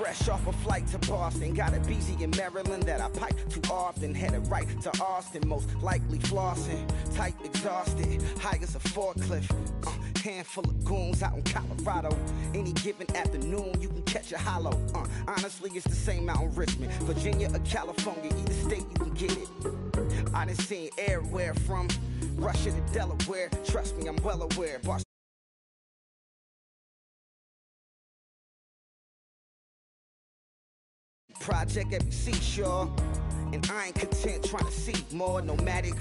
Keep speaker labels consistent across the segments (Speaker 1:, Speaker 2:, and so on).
Speaker 1: Fresh off a flight to Boston, got a BZ in Maryland that I pipe too often. Headed right to Austin, most likely flossing. Tight, exhausted, high as a forklift. Handful of goons out in Colorado. Any given afternoon, you can catch a hollow. Honestly, it's the same out in Richmond, Virginia or California. Either state, you can get it. I done seen everywhere from Russia to Delaware. Trust me, I'm well aware. Project every seashore, and I ain't content trying to see more. Nomadic,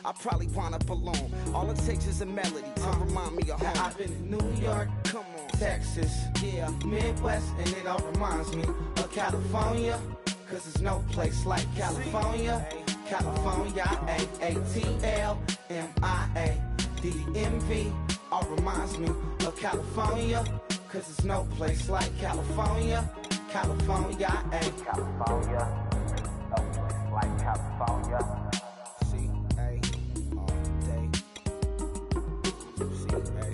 Speaker 1: I probably wind up alone. All it takes is a melody to remind me of home.
Speaker 2: I've been to New York,
Speaker 1: come on,
Speaker 2: Texas,
Speaker 1: yeah,
Speaker 2: Midwest, and it all reminds me of California, cause there's no place like California. California, A-A-T-L-M-I-A-D-M-V, all reminds me of California, cause there's no place like California. California,
Speaker 3: California, no place like California.
Speaker 1: C-A all day. C-A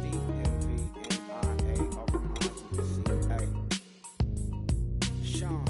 Speaker 1: D-M-V-N-I-A all reminds me of C-A. Sean.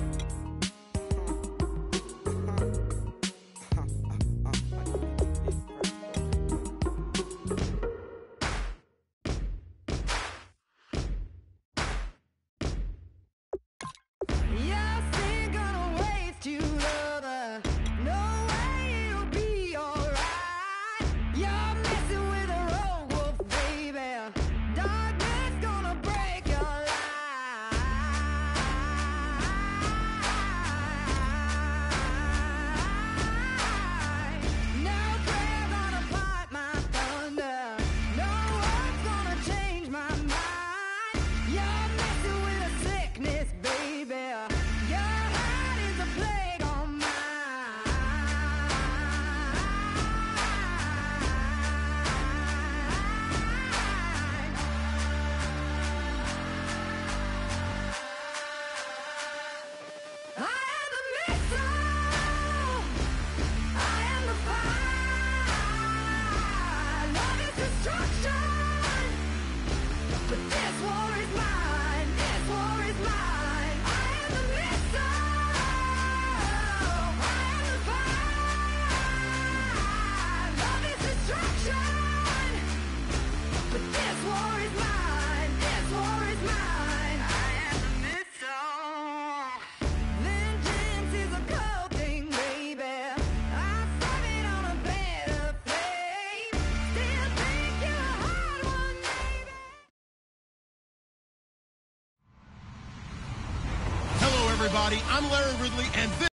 Speaker 4: Everybody, I'm Larry Ridley, and this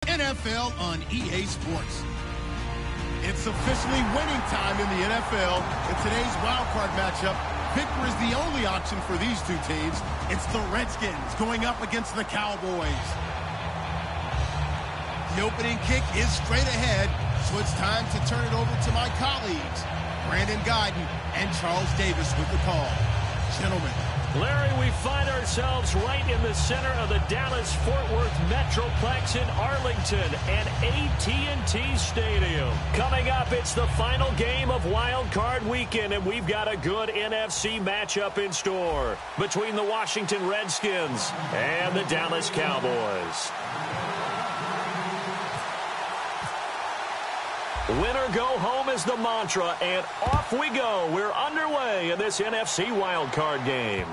Speaker 4: is NFL on EA Sports. It's officially winning time in the NFL. In today's Wildcard matchup, victory is the only option for these two teams. It's the Redskins going up against the Cowboys. The opening kick is straight ahead, so it's time to turn it over to my colleagues, Brandon Guyton and Charles Davis with the call. Gentlemen.
Speaker 5: Larry, we find ourselves right in the center of the Dallas-Fort Worth Metroplex in Arlington and AT&T Stadium. Coming up, it's the final game of Wild Card Weekend, and we've got a good NFC matchup in store between the Washington Redskins and the Dallas Cowboys. Winner go home is the mantra, and off we go. We're underway in this NFC wildcard game.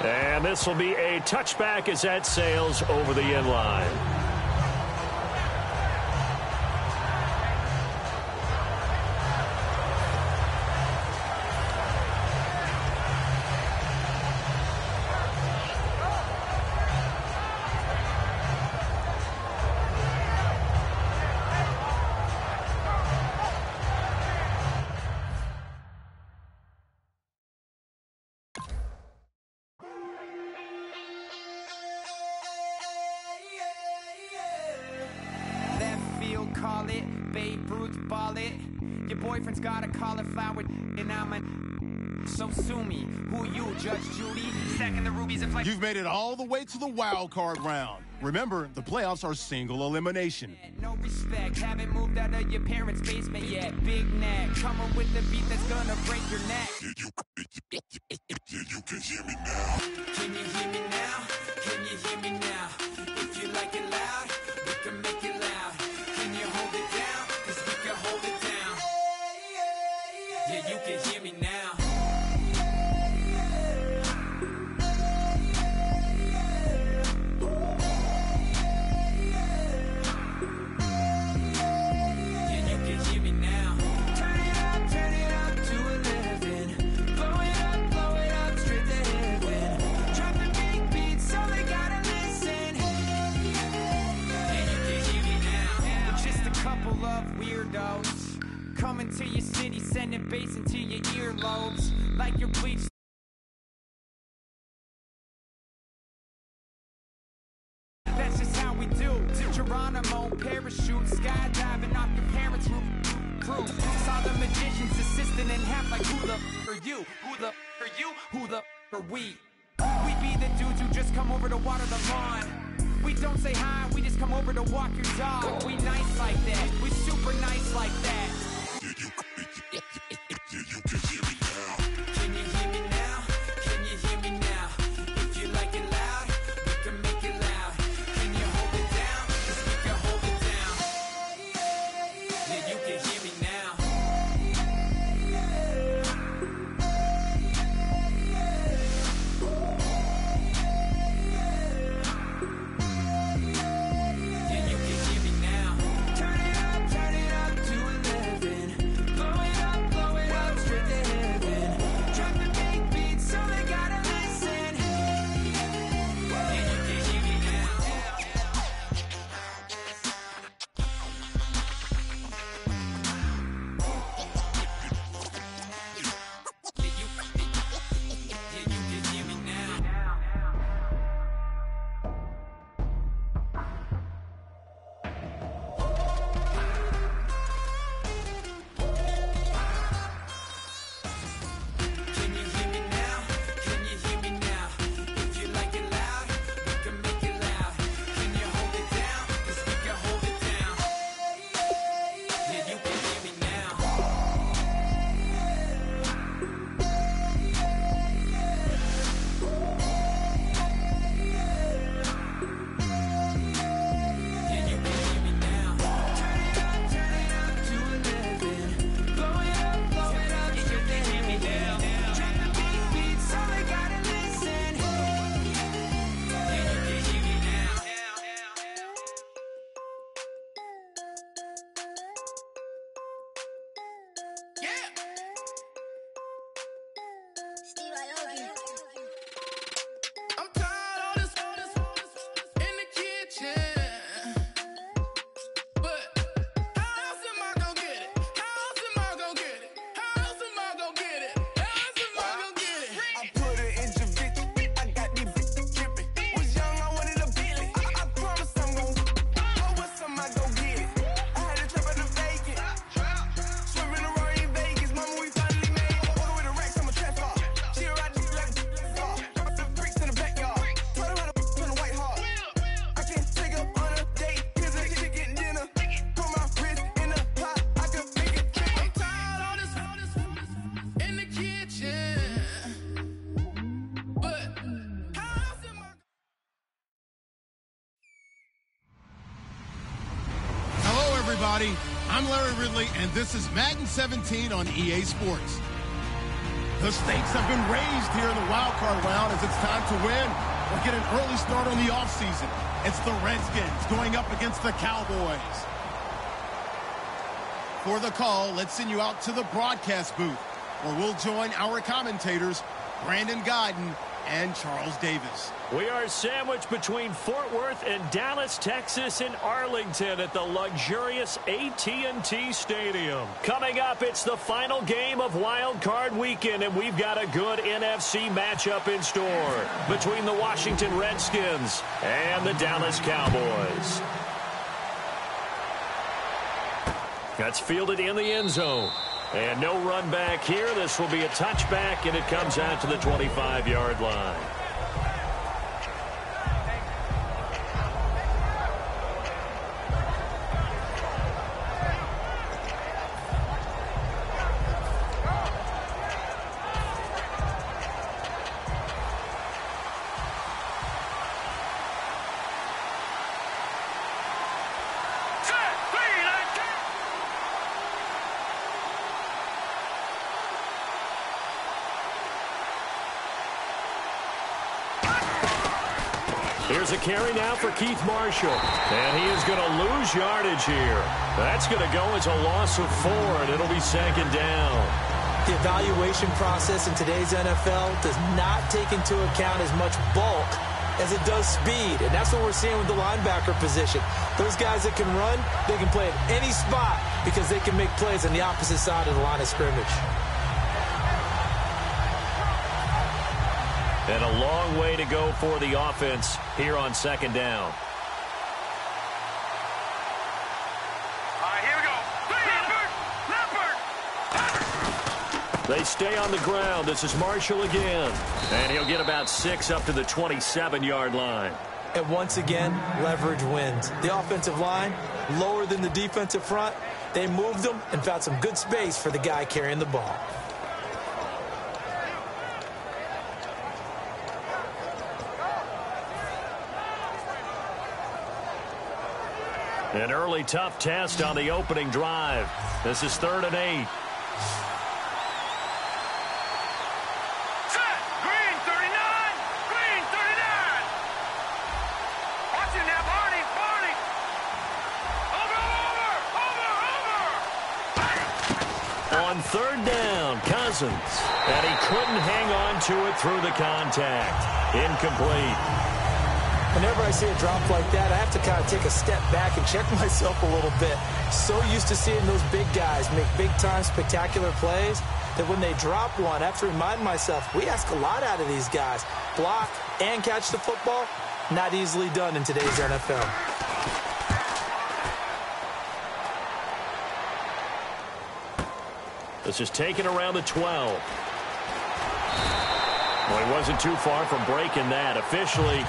Speaker 5: And this will be a touchback as that sails over the end line.
Speaker 6: Call it, Babe Ruth ball it. Your boyfriend's got a cauliflower and I'm a... So sue me. Who you, Judge Judy? Stacking the rubies and...
Speaker 4: You've made it all the way to the wild card round. Remember, the playoffs are single elimination.
Speaker 6: No respect, haven't moved out of your parents' basement yet. Big neck, coming with the beat that's gonna break your neck.
Speaker 7: You can hear me now.
Speaker 6: Can you hear Yeah, you can hear me now. Yeah, you can hear me now. Turn it up to 11. Blow it up, straight to heaven. Drop the big beat so they gotta listen. Yeah, you can hear me now. We're just a couple of weirdos coming to your city, sending bass into your earlobes like you're bleached. That's just how we do. Geronimo, parachute, skydiving off your parents' roof. Crew, saw the magician's assistant and half like who the are you? Who the are you? Who the are we? We be the dudes who just come over to water the lawn. We don't say hi, we just come over to walk your dog. We nice like that, we super nice like that. Can you hear me now? Can you hear me now? If you like it loud, we can make it loud. Can you hold it down? 'Cause we can hold it down. Yeah, you can hear me now. Yeah, you can hear me now. Turn it up to 11. Blow it up, straight to heaven. Drop the big beat so they gotta listen. Yeah, you can hear me now. Yeah, you can hear me now. Can you hear me now? Can you hear me now? If you like it loud, we can make it loud. Can you hold it down? 'Cause we can hold it down. Yeah, you can hear me now. Yeah, you can hear me now. Turn it up to 11. Blow it up, straight to heaven. Drop the big beat so they gotta listen. Yeah, you can hear me now.
Speaker 7: I'm tired of this in the kitchen. But how else am I gonna get it? How else am I gonna get it? How else am I gonna get it? How else am I gonna get it?
Speaker 2: I put her in Javicia. I got these bitches tripping. Was young, I wanted a Bentley. I promise I'm gon' go with some, I go get it. I had to trap out the vacant. Swimming around in Vegas. Mama, we finally made it. Order with the racks, I'm a trap star. She a ride just like a car. Drop the bricks in the backyard. Tell her how to turn the white heart. I can take her on a date. Here's a chicken dinner. Put my wrist in the pot. I can make it trip.
Speaker 7: I'm tired of this in the kitchen. But how else am I?
Speaker 4: Hello, everybody. I'm Larry Ridley, and this is Madden 17 on EA Sports. The stakes have been raised here in the Wildcard round as it's time to win or get an early start on the offseason. It's the Redskins going up against the Cowboys. For the call, let's send you out to the broadcast booth, where we'll join our commentators, Brandon Godden and Charles Davis.
Speaker 5: We are sandwiched between Fort Worth and Dallas, Texas, and Arlington at the luxurious AT&T Stadium. Coming up, it's the final game of Wildcard Weekend, and we've got a good NFC matchup in store between the Washington Redskins and the Dallas Cowboys. That's fielded in the end zone. And no run back here. This will be a touchback, and it comes out to the 25-yard line. Here's a carry now for Keith Marshall. And he is going to lose yardage here. That's going to go as a loss of 4, and it'll be second down.
Speaker 8: The evaluation process in today's NFL does not take into account as much bulk as it does speed. And that's what we're seeing with the linebacker position. Those guys that can run, they can play at any spot because they can make plays on the opposite side of the line of scrimmage.
Speaker 5: And a long way to go for the offense here on second down. They stay on the ground. This is Marshall again. And he'll get about 6 up to the 27-yard line.
Speaker 8: And once again, leverage wins. The offensive line, lower than the defensive front. They moved them and found some good space for the guy carrying the ball.
Speaker 5: An early tough test on the opening drive. This is 3rd and 8. On 3rd down, Cousins. And he couldn't hang on to it through the contact. Incomplete.
Speaker 8: Whenever I see a drop like that, I have to kind of take a step back and check myself a little bit. So used to seeing those big guys make big-time spectacular plays that when they drop one, I have to remind myself, we ask a lot out of these guys. Block and catch the football, not easily done in today's NFL.
Speaker 5: This is taken around the 12. Well, he wasn't too far from breaking that. Officially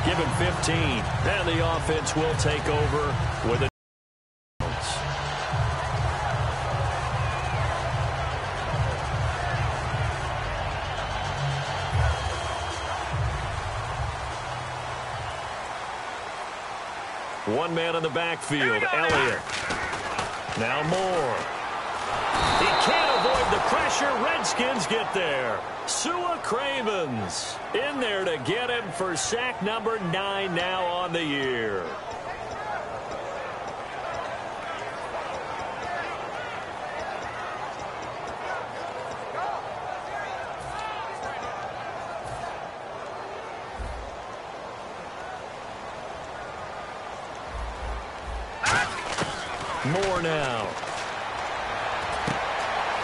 Speaker 5: given 15. And the offense will take over with a one man in the backfield, Elliott. Now Moore. He can't avoid the pressure. Redskins get there. Sua Cravens in there to get him for sack number 9 now on the year. Moore now.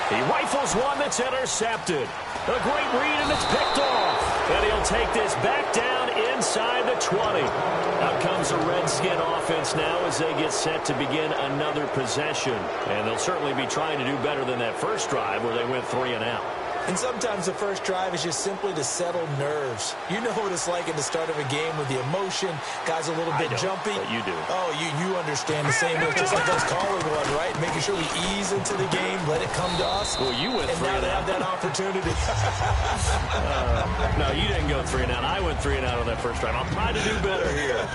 Speaker 5: He rifles one that's intercepted. A great read, and it's picked off. And he'll take this back down inside the 20. Out comes the Redskin offense now as they get set to begin another possession. And they'll certainly be trying to do better than that first drive where they went 3 and out.
Speaker 8: And sometimes the first drive is just simply to settle nerves. You know what it's like at the start of a game with the emotion. Guys a little bit jumpy.
Speaker 5: But you do.
Speaker 8: Oh, you understand the same way. Just like us calling one, right? Making sure we ease into the game, let it come to us.
Speaker 5: Well, you went 3 and out.
Speaker 8: And now they have that opportunity.
Speaker 5: No, you didn't go 3 and out. I went 3 and out on that first drive. I'll try to do better here.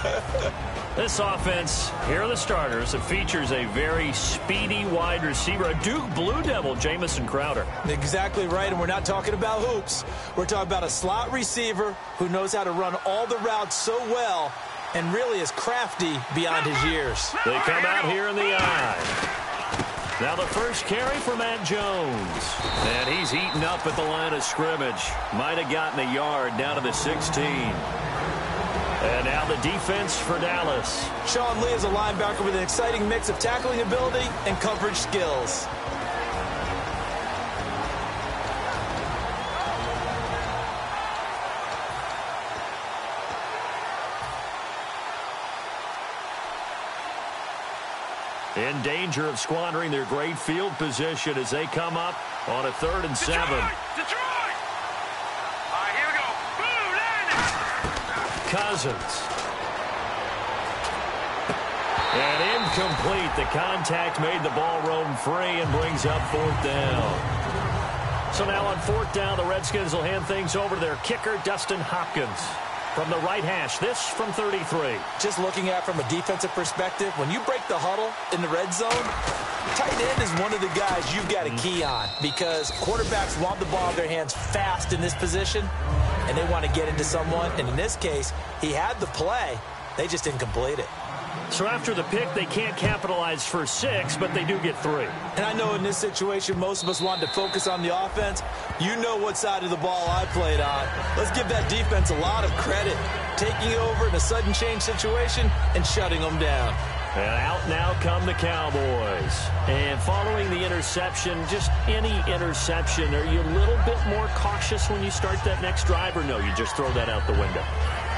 Speaker 5: This offense, here are the starters. It features a very speedy wide receiver, a Duke Blue Devil, Jamison Crowder.
Speaker 8: Exactly right, and we're not talking about hoops. We're talking about a slot receiver who knows how to run all the routes so well and really is crafty beyond his years.
Speaker 5: They come out here in the eye. Now the first carry for Matt Jones. And he's eaten up at the line of scrimmage. Might have gotten a yard down to the 16. And now the defense for Dallas.
Speaker 8: Sean Lee is a linebacker with an exciting mix of tackling ability and coverage skills.
Speaker 5: In danger of squandering their great field position as they come up on a 3rd and 7.
Speaker 7: Detroit! All right, here we go. Boom, landing!
Speaker 5: Cousins. And incomplete. The contact made the ball roam free and brings up 4th down. So now on 4th down, the Redskins will hand things over to their kicker, Dustin Hopkins. From the right hash, this from 33.
Speaker 8: Just looking at it from a defensive perspective, when you break the huddle in the red zone, Tight end is one of the guys you've got to key on because quarterbacks want the ball in their hands fast in this position, and they want to get into someone. And in this case, he had the play. They just didn't complete it.
Speaker 5: So after the pick, they can't capitalize for 6, but they do get 3.
Speaker 8: And I know in this situation, most of us wanted to focus on the offense. You know what side of the ball I played on. Let's give that defense a lot of credit, taking over in a sudden change situation and shutting them down.
Speaker 5: And out now come the Cowboys. And following the interception, just any interception, are you a little bit more cautious when you start that next drive, or no, you just throw that out the window?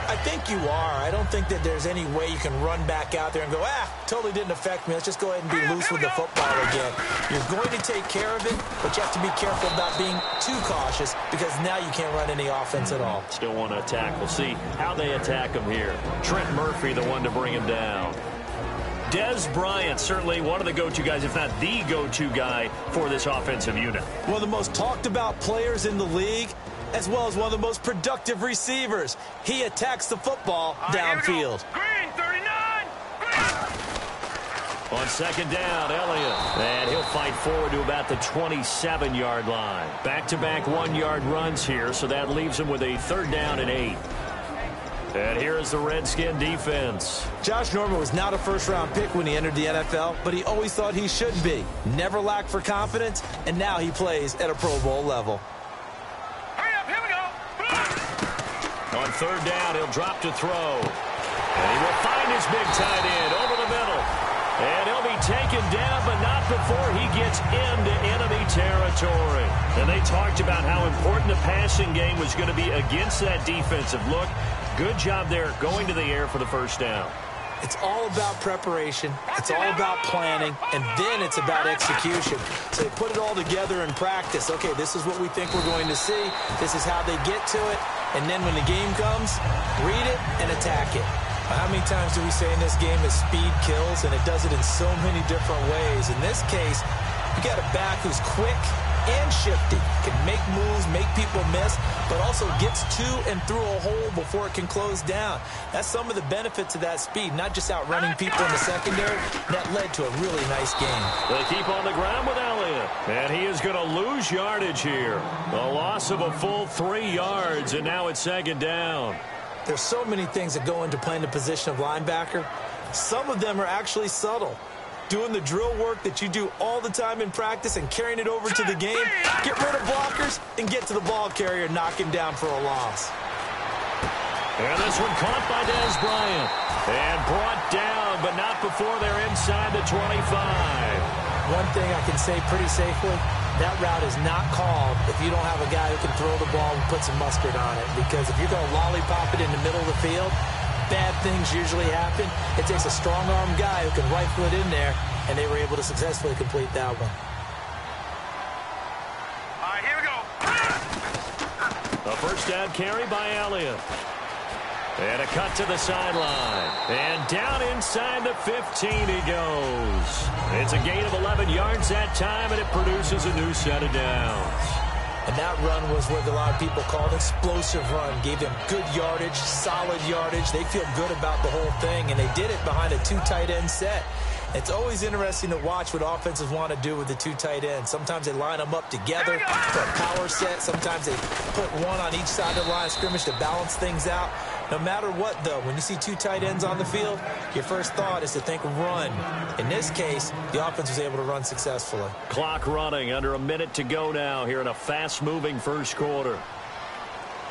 Speaker 8: I think you are. I don't think that there's any way you can run back out there and go, totally didn't affect me. Let's just go ahead and be loose with the football again. You're going to take care of it, but you have to be careful about being too cautious because now you can't run any offense at all.
Speaker 5: Still want to attack. We'll see how they attack him here. Trent Murphy, the one to bring him down. Dez Bryant, certainly one of the go-to guys, if not the go-to guy for this offensive unit.
Speaker 8: One of the most talked about players in the league, as well as one of the most productive receivers. He attacks the football downfield.
Speaker 7: Green, 39!
Speaker 5: On second down, Elliott. And he'll fight forward to about the 27-yard line. Back-to-back 1-yard runs here, so that leaves him with a 3rd down and 8. And here is the Redskin defense.
Speaker 8: Josh Norman was not a first-round pick when he entered the NFL, but he always thought he should be. Never lacked for confidence, and now he plays at a Pro Bowl level.
Speaker 5: On 3rd down, he'll drop to throw. And he will find his big tight end over the middle. And he'll be taken down, but not before he gets into enemy territory. And they talked about how important the passing game was going to be against that defensive look. Good job there going to the air for the 1st down.
Speaker 8: It's all about preparation. It's all about planning. And then it's about execution. So they put it all together in practice. Okay, this is what we think we're going to see. This is how they get to it. And then when the game comes, read it and attack it. How many times do we say in this game that speed kills? And it does it in so many different ways. In this case, you got a back who's quick and shifty, can make moves, make people miss, but also gets to and through a hole before it can close down. That's some of the benefits of that speed, not just outrunning people in the secondary. That led to a really nice game.
Speaker 5: They keep on the ground with Elliott, and he is going to lose yardage here. A loss of a full 3 yards, and now it's 2nd down.
Speaker 8: There's so many things that go into playing the position of linebacker. Some of them are actually subtle. Doing the drill work that you do all the time in practice and carrying it over to the game. Get rid of blockers and get to the ball carrier and knock him down for a loss.
Speaker 5: And this one caught by Dez Bryant. And brought down, but not before they're inside the 25.
Speaker 8: One thing I can say pretty safely, that route is not called if you don't have a guy who can throw the ball and put some mustard on it. Because if you're going to lollipop it in the middle of the field, bad things usually happen. It takes a strong-arm guy who can rifle it in there, and they were able to successfully complete that one.
Speaker 7: All right, here we go.
Speaker 5: A 1st down carry by Elliott. And a cut to the sideline. And down inside the 15 he goes. It's a gain of 11 yards that time, and it produces a new set of downs.
Speaker 8: And that run was what a lot of people called an explosive run. Gave them good yardage, solid yardage. They feel good about the whole thing, and they did it behind a 2 tight end set. It's always interesting to watch what offenses want to do with the 2 tight ends. Sometimes they line them up together for a power set. Sometimes they put one on each side of the line of scrimmage to balance things out. No matter what, though, when you see 2 tight ends on the field, your first thought is to think run. In this case, the offense was able to run successfully.
Speaker 5: Clock running, under a minute to go now here in a fast-moving 1st quarter.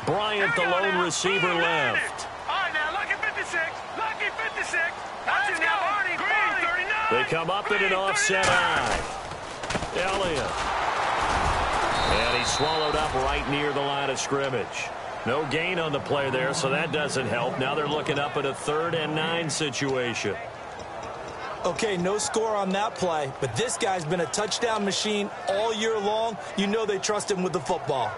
Speaker 5: Bryant, the lone receiver, left.
Speaker 7: All right, now, lucky 56. Lucky 56. That's it now, Barney. Green, 39.
Speaker 5: They come up in an offset eye. Elliott. And he's swallowed up right near the line of scrimmage. No gain on the play there, so that doesn't help. Now they're looking up at a 3rd and 9 situation.
Speaker 8: Okay, no score on that play, but this guy's been a touchdown machine all year long. You know they trust him with the football.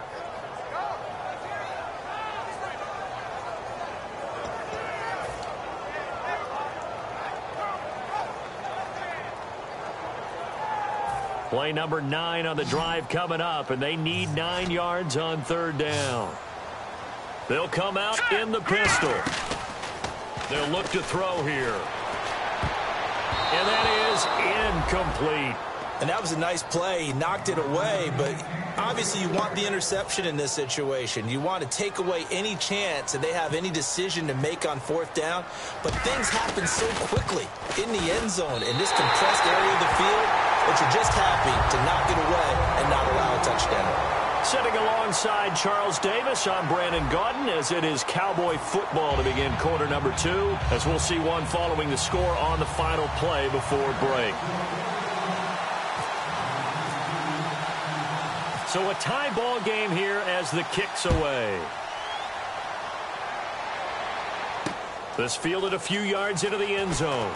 Speaker 5: Play number 9 on the drive coming up, and they need 9 yards on 3rd down. They'll come out in the pistol. They'll look to throw here. And that is incomplete.
Speaker 8: And that was a nice play. He knocked it away, but obviously you want the interception in this situation. You want to take away any chance that they have any decision to make on fourth down. But things happen so quickly in the end zone in this compressed area of the field that you're just happy to knock it away and not allow a touchdown.
Speaker 5: Sitting alongside Charles Davis, I'm Brandon Gaudin, as it is Cowboy football to begin quarter number 2, as we'll see one following the score on the final play before break. So a tie ball game here as the kick's away. This fielded a few yards into the end zone.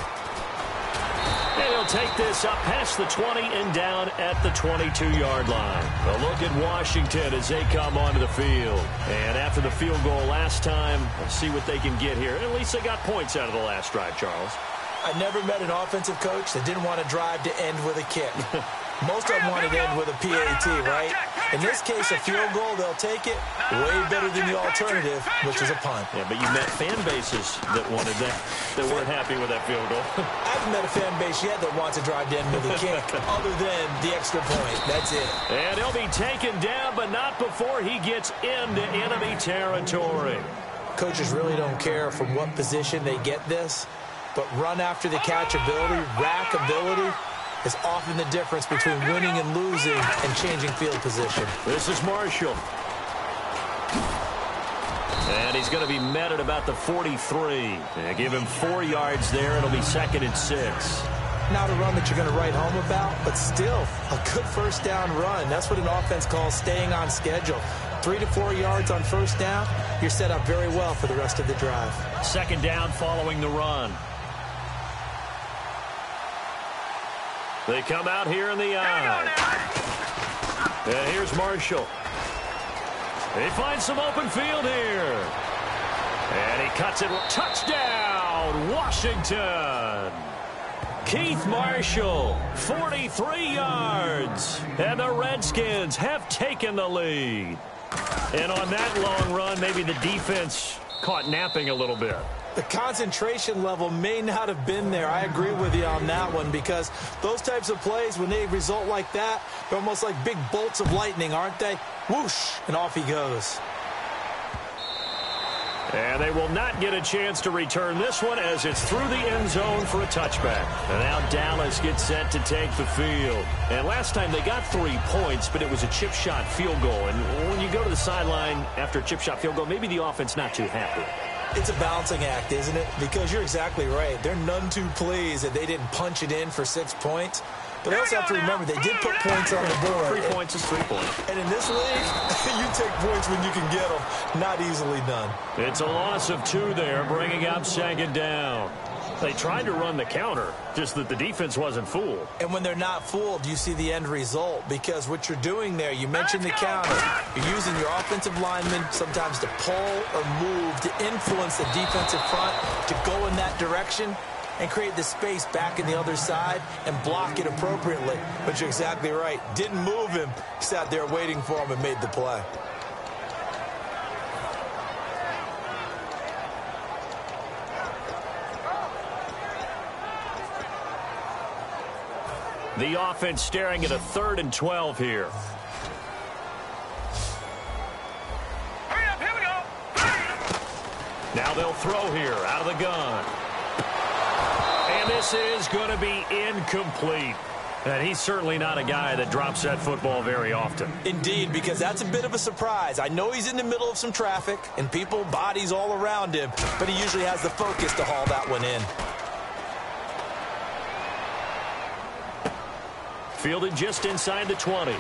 Speaker 5: And he'll take this up past the 20 and down at the 22-yard line. A look at Washington as they come onto the field. And after the field goal last time, let's see what they can get here. At least they got points out of the last drive, Charles.
Speaker 8: I never met an offensive coach that didn't want to drive to end with a kick. Most of them want to end with a PAT, right? In this case, a field goal, they'll take it. Way better than the alternative, which is a punt.
Speaker 5: Yeah, but you met fan bases that wanted that, that weren't happy with that field goal.
Speaker 8: I haven't met a fan base yet that wants to drive to end with a kick, other than the extra point. That's it.
Speaker 5: And he'll be taken down, but not before he gets into enemy territory.
Speaker 8: Coaches really don't care from what position they get this, but run after the catch ability, rack ability, is often the difference between winning and losing and changing field position.
Speaker 5: This is Marshall. And he's going to be met at about the 43. Give him 4 yards there. It'll be 2nd and 6.
Speaker 8: Not a run that you're going to write home about, but still a good first down run. That's what an offense calls staying on schedule. 3 to 4 yards on first down, you're set up very well for the rest of the drive.
Speaker 5: 2nd down following the run. They come out here in the eye. And here's Marshall. He finds some open field here. And he cuts it. Touchdown, Washington. Keith Marshall, 43 yards. And the Redskins have taken the lead. And on that long run, maybe the defense caught napping a little bit.
Speaker 8: The concentration level may not have been there. I agree with you on that one, because those types of plays, when they result like that, they're almost like big bolts of lightning, aren't they? Whoosh, and off he goes.
Speaker 5: And they will not get a chance to return this one as it's through the end zone for a touchback. And now Dallas gets set to take the field. And last time they got 3 points, but it was a chip shot field goal. And when you go to the sideline after a chip shot field goal, maybe the offense not too happy.
Speaker 8: It's a balancing act, isn't it? Because you're exactly right. They're none too pleased that they didn't punch it in for 6 points. But they also have to remember they did put points on the board.
Speaker 5: 3 points is 3 points.
Speaker 8: And in this league, you take points when you can get them. Not easily done.
Speaker 5: It's a loss of 2 there, bringing up 2nd down. They tried to run the counter, just that the defense wasn't fooled.
Speaker 8: And when they're not fooled, you see the end result, because what you're doing there, you mentioned the counter. You're using your offensive linemen sometimes to pull or move to influence the defensive front to go in that direction and create the space back in the other side and block it appropriately. But you're exactly right. Didn't move him. Sat there waiting for him and made the play.
Speaker 5: The offense staring at a 3rd and 12 here.
Speaker 7: Hurry up, here we go.
Speaker 5: Now they'll throw here out of the gun. And this is going to be incomplete. And he's certainly not a guy that drops that football very often.
Speaker 8: Indeed, because that's a bit of a surprise. I know he's in the middle of some traffic and people, bodies all around him, but he usually has the focus to haul that one in.
Speaker 5: Fielded just inside the 20.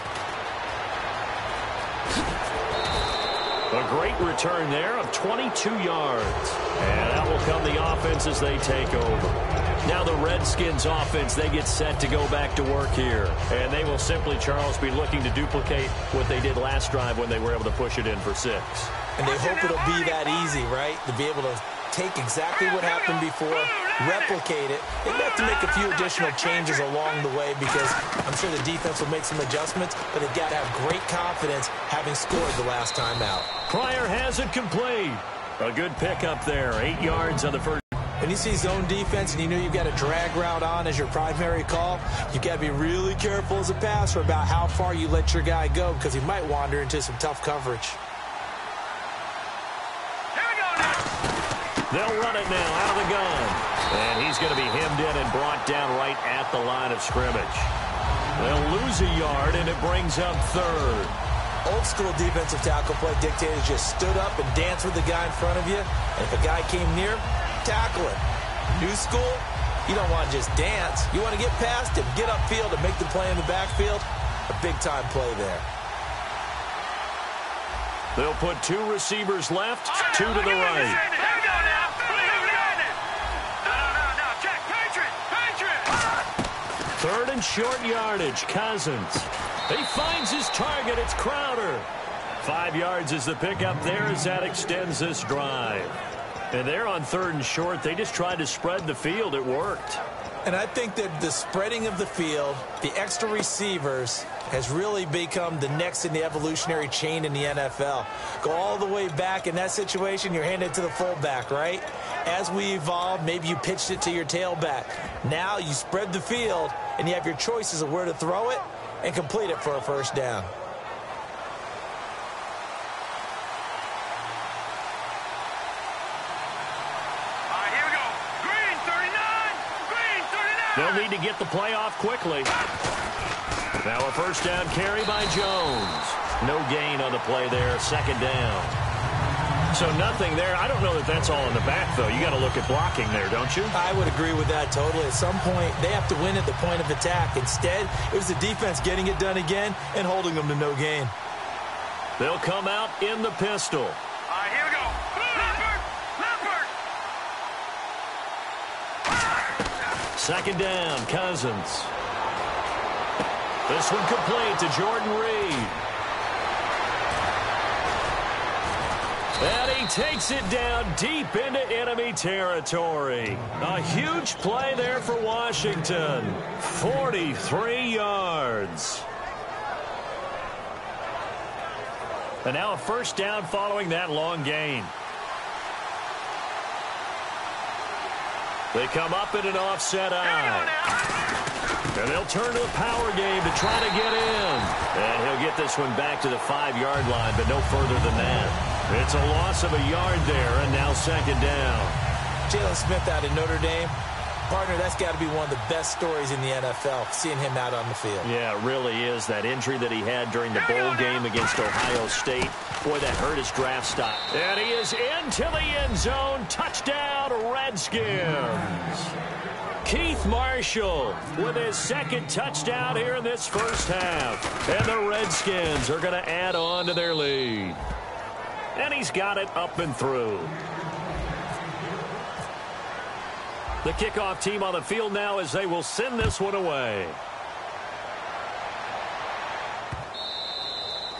Speaker 5: A great return there of 22 yards. And that will come the offense as they take over. Now the Redskins offense, they get set to go back to work here. And they will simply, Charles, be looking to duplicate what they did last drive when they were able to push it in for 6.
Speaker 8: And they hope it'll be that easy, right? To be able to take exactly what happened before, replicate it. They have to make a few additional changes along the way, because I'm sure the defense will make some adjustments, but they've got to have great confidence having scored the last time out.
Speaker 5: Pryor has it complete. A good pickup there. 8 yards on the first.
Speaker 8: When you see zone defense and you know you've got a drag route on as your primary call, you've got to be really careful as a passer about how far you let your guy go because he might wander into some tough coverage.
Speaker 5: They'll run it now out of the gun. And he's going to be hemmed in and brought down right at the line of scrimmage. They'll lose a yard, and it brings up third.
Speaker 8: Old school defensive tackle play dictated just stood up and danced with the guy in front of you. And if a guy came near, tackle him. New school, you don't want to just dance. You want to get past him, get upfield, and make the play in the backfield. A big-time play there.
Speaker 5: They'll put 2 receivers left, 2 to the right. Third and short yardage, Cousins. He finds his target. It's Crowder. 5 yards is the pickup there as that extends this drive. And they're on 3rd and short. They just tried to spread the field. It worked.
Speaker 8: And I think that the spreading of the field, the extra receivers, has really become the next in the evolutionary chain in the NFL. Go all the way back in that situation, you're handed to the fullback, right? As we evolve, maybe you pitched it to your tailback. Now you spread the field, and you have your choices of where to throw it and complete it for a first down.
Speaker 5: They'll need to get the play off quickly. Now a first down carry by Jones. No gain on the play there. 2nd down. So nothing there. I don't know that that's all in the back, though. You got to look at blocking there, don't you?
Speaker 8: I would agree with that totally. At some point, they have to win at the point of attack. Instead, it was the defense getting it done again and holding them to no gain.
Speaker 5: They'll come out in the pistol.
Speaker 7: All right, here we go. Leopard!
Speaker 5: 2nd down, Cousins. This one complete to Jordan Reed. And he takes it down deep into enemy territory. A huge play there for Washington. 43 yards. And now a first down following that long gain. They come up in an offset eye. And they'll turn to a power game to try to get in. And he'll get this one back to the 5-yard line, but no further than that. It's a loss of a yard there, and now 2nd down.
Speaker 8: Jalen Smith out of Notre Dame. Partner, that's got to be one of the best stories in the NFL, seeing him out on the field.
Speaker 5: Yeah, it really is. That injury that he had during the bowl game against Ohio State, boy, that hurt his draft stock. And he is into the end zone. Touchdown, Redskins. Keith Marshall with his 2nd touchdown here in this first half. And the Redskins are going to add on to their lead. And he's got it up and through. The kickoff team on the field now as they will send this one away.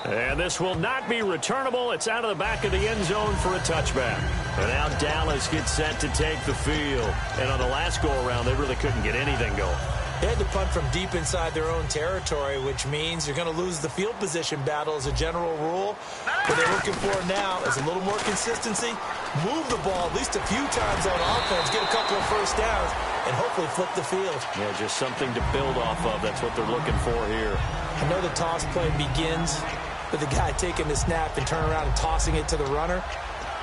Speaker 5: And this will not be returnable. It's out of the back of the end zone for a touchback. And now Dallas gets set to take the field. And on the last go-around, they really couldn't get anything going.
Speaker 8: They had to punt from deep inside their own territory, which means you're going to lose the field position battle as a general rule. What they're looking for now is a little more consistency, move the ball at least a few times on offense, get a couple of first downs, and hopefully flip the field.
Speaker 5: Yeah, just something to build off of. That's what they're looking for here.
Speaker 8: I know the toss play begins with the guy taking the snap and turning around and tossing it to the runner.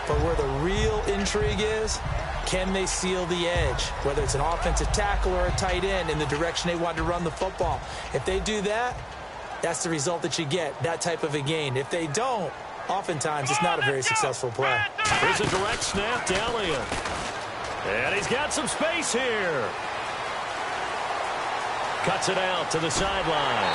Speaker 8: But where the real intrigue is, can they seal the edge, whether it's an offensive tackle or a tight end in the direction they want to run the football? If they do that, that's the result that you get, that type of a gain. If they don't, oftentimes it's not a very successful play.
Speaker 5: Here's a direct snap to Elliott. And he's got some space here. Cuts it out to the sideline.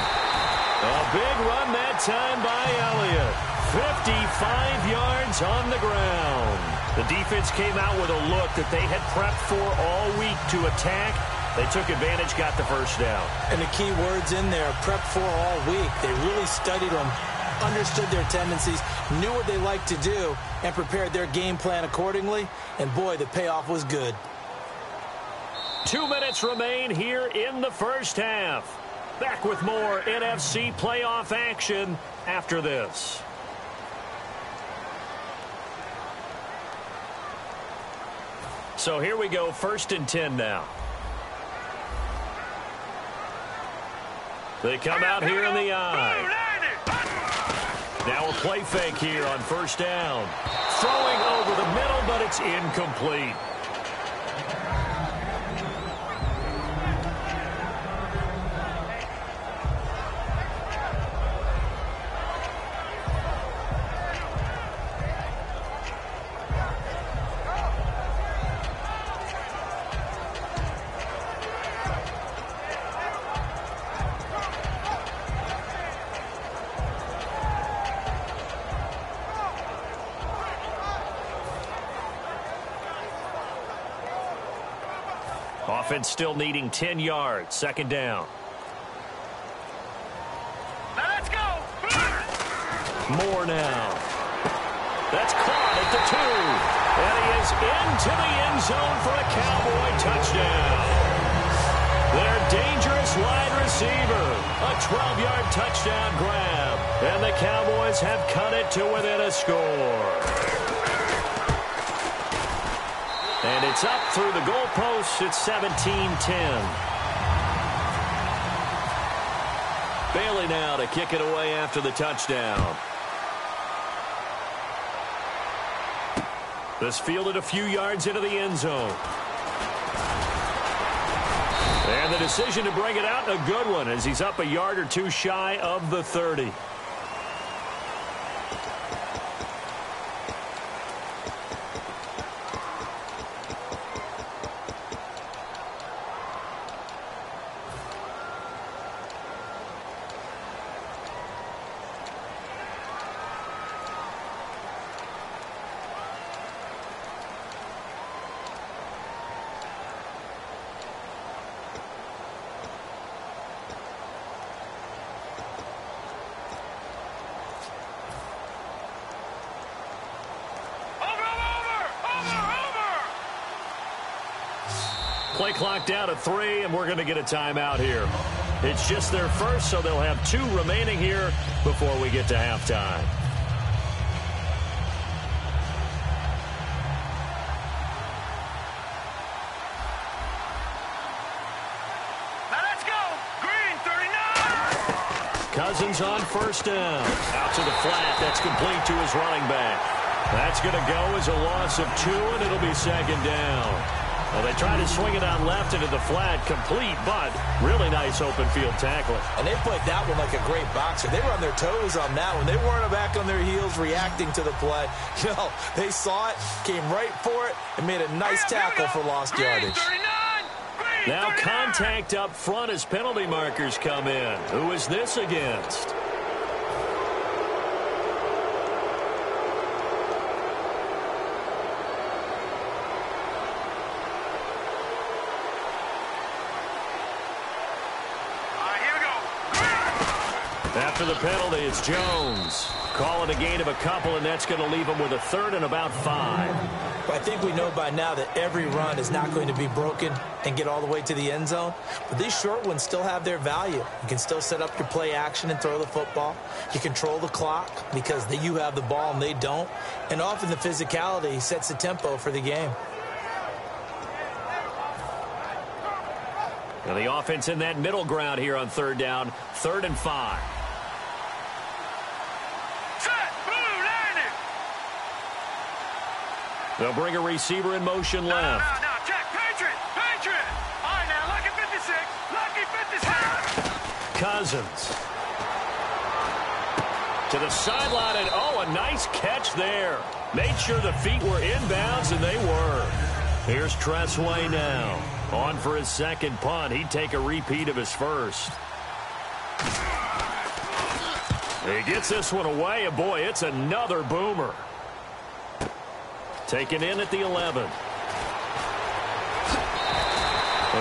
Speaker 5: A big run that time by Elliott. 55 yards on the ground. The defense came out with a look that they had prepped for all week to attack. They took advantage, got the first down.
Speaker 8: And the key words in there, prep for all week. They really studied them, understood their tendencies, knew what they liked to do, and prepared their game plan accordingly. And boy, the payoff was good.
Speaker 5: 2 minutes remain here in the first half. Back with more NFC playoff action after this. So here we go, 1st and 10 now. They come out here in the eye. Now a play fake here on 1st down. Throwing over the middle, but it's incomplete. Offense still needing 10 yards. 2nd down.
Speaker 7: Now let's go.
Speaker 5: More now. That's caught at the 2. And he is into the end zone for a Cowboy touchdown. Their dangerous wide receiver. A 12-yard touchdown grab. And the Cowboys have cut it to within a score. And it's up through the goalposts. It's 17-10. Bailey now to kick it away after the touchdown. This fielded a few yards into the end zone. And the decision to bring it out, a good one, as he's up a yard or two shy of the 30. Play clock down to 3, and we're going to get a timeout here. It's just their first, so they'll have 2 remaining here before we get to halftime.
Speaker 7: Now let's go. Green, 39.
Speaker 5: Cousins on 1st down. Out to the flat. That's complete to his running back. That's going to go as a loss of 2, and it'll be 2nd down. Well, they try to swing it out left into the flat, complete, but really nice open field tackling.
Speaker 8: And they played that one like a great boxer. They were on their toes on that one. They weren't back on their heels reacting to the play. No, they saw it, came right for it, and made a nice tackle for lost yardage.
Speaker 5: Now contact up front as penalty markers come in. Who is this against? After the penalty, it's Jones. Calling a gain of a couple, and that's going to leave him with a 3rd and about 5.
Speaker 8: I think we know by now that every run is not going to be broken and get all the way to the end zone. But these short ones still have their value. You can still set up your play action and throw the football. You control the clock because you have the ball and they don't. And often the physicality sets the tempo for the game.
Speaker 5: Now the offense in that middle ground here on 3rd down. 3rd and 5. They'll bring a receiver in motion left.
Speaker 7: No, check. Patriot. All right, now, lucky 56. Lucky 56.
Speaker 5: Cousins. To the sideline, and a nice catch there. Made sure the feet were inbounds, and they were. Here's Tressway now. On for his 2nd punt. He'd take a repeat of his first. He gets this one away, and boy, it's another boomer. Taken in at the 11. A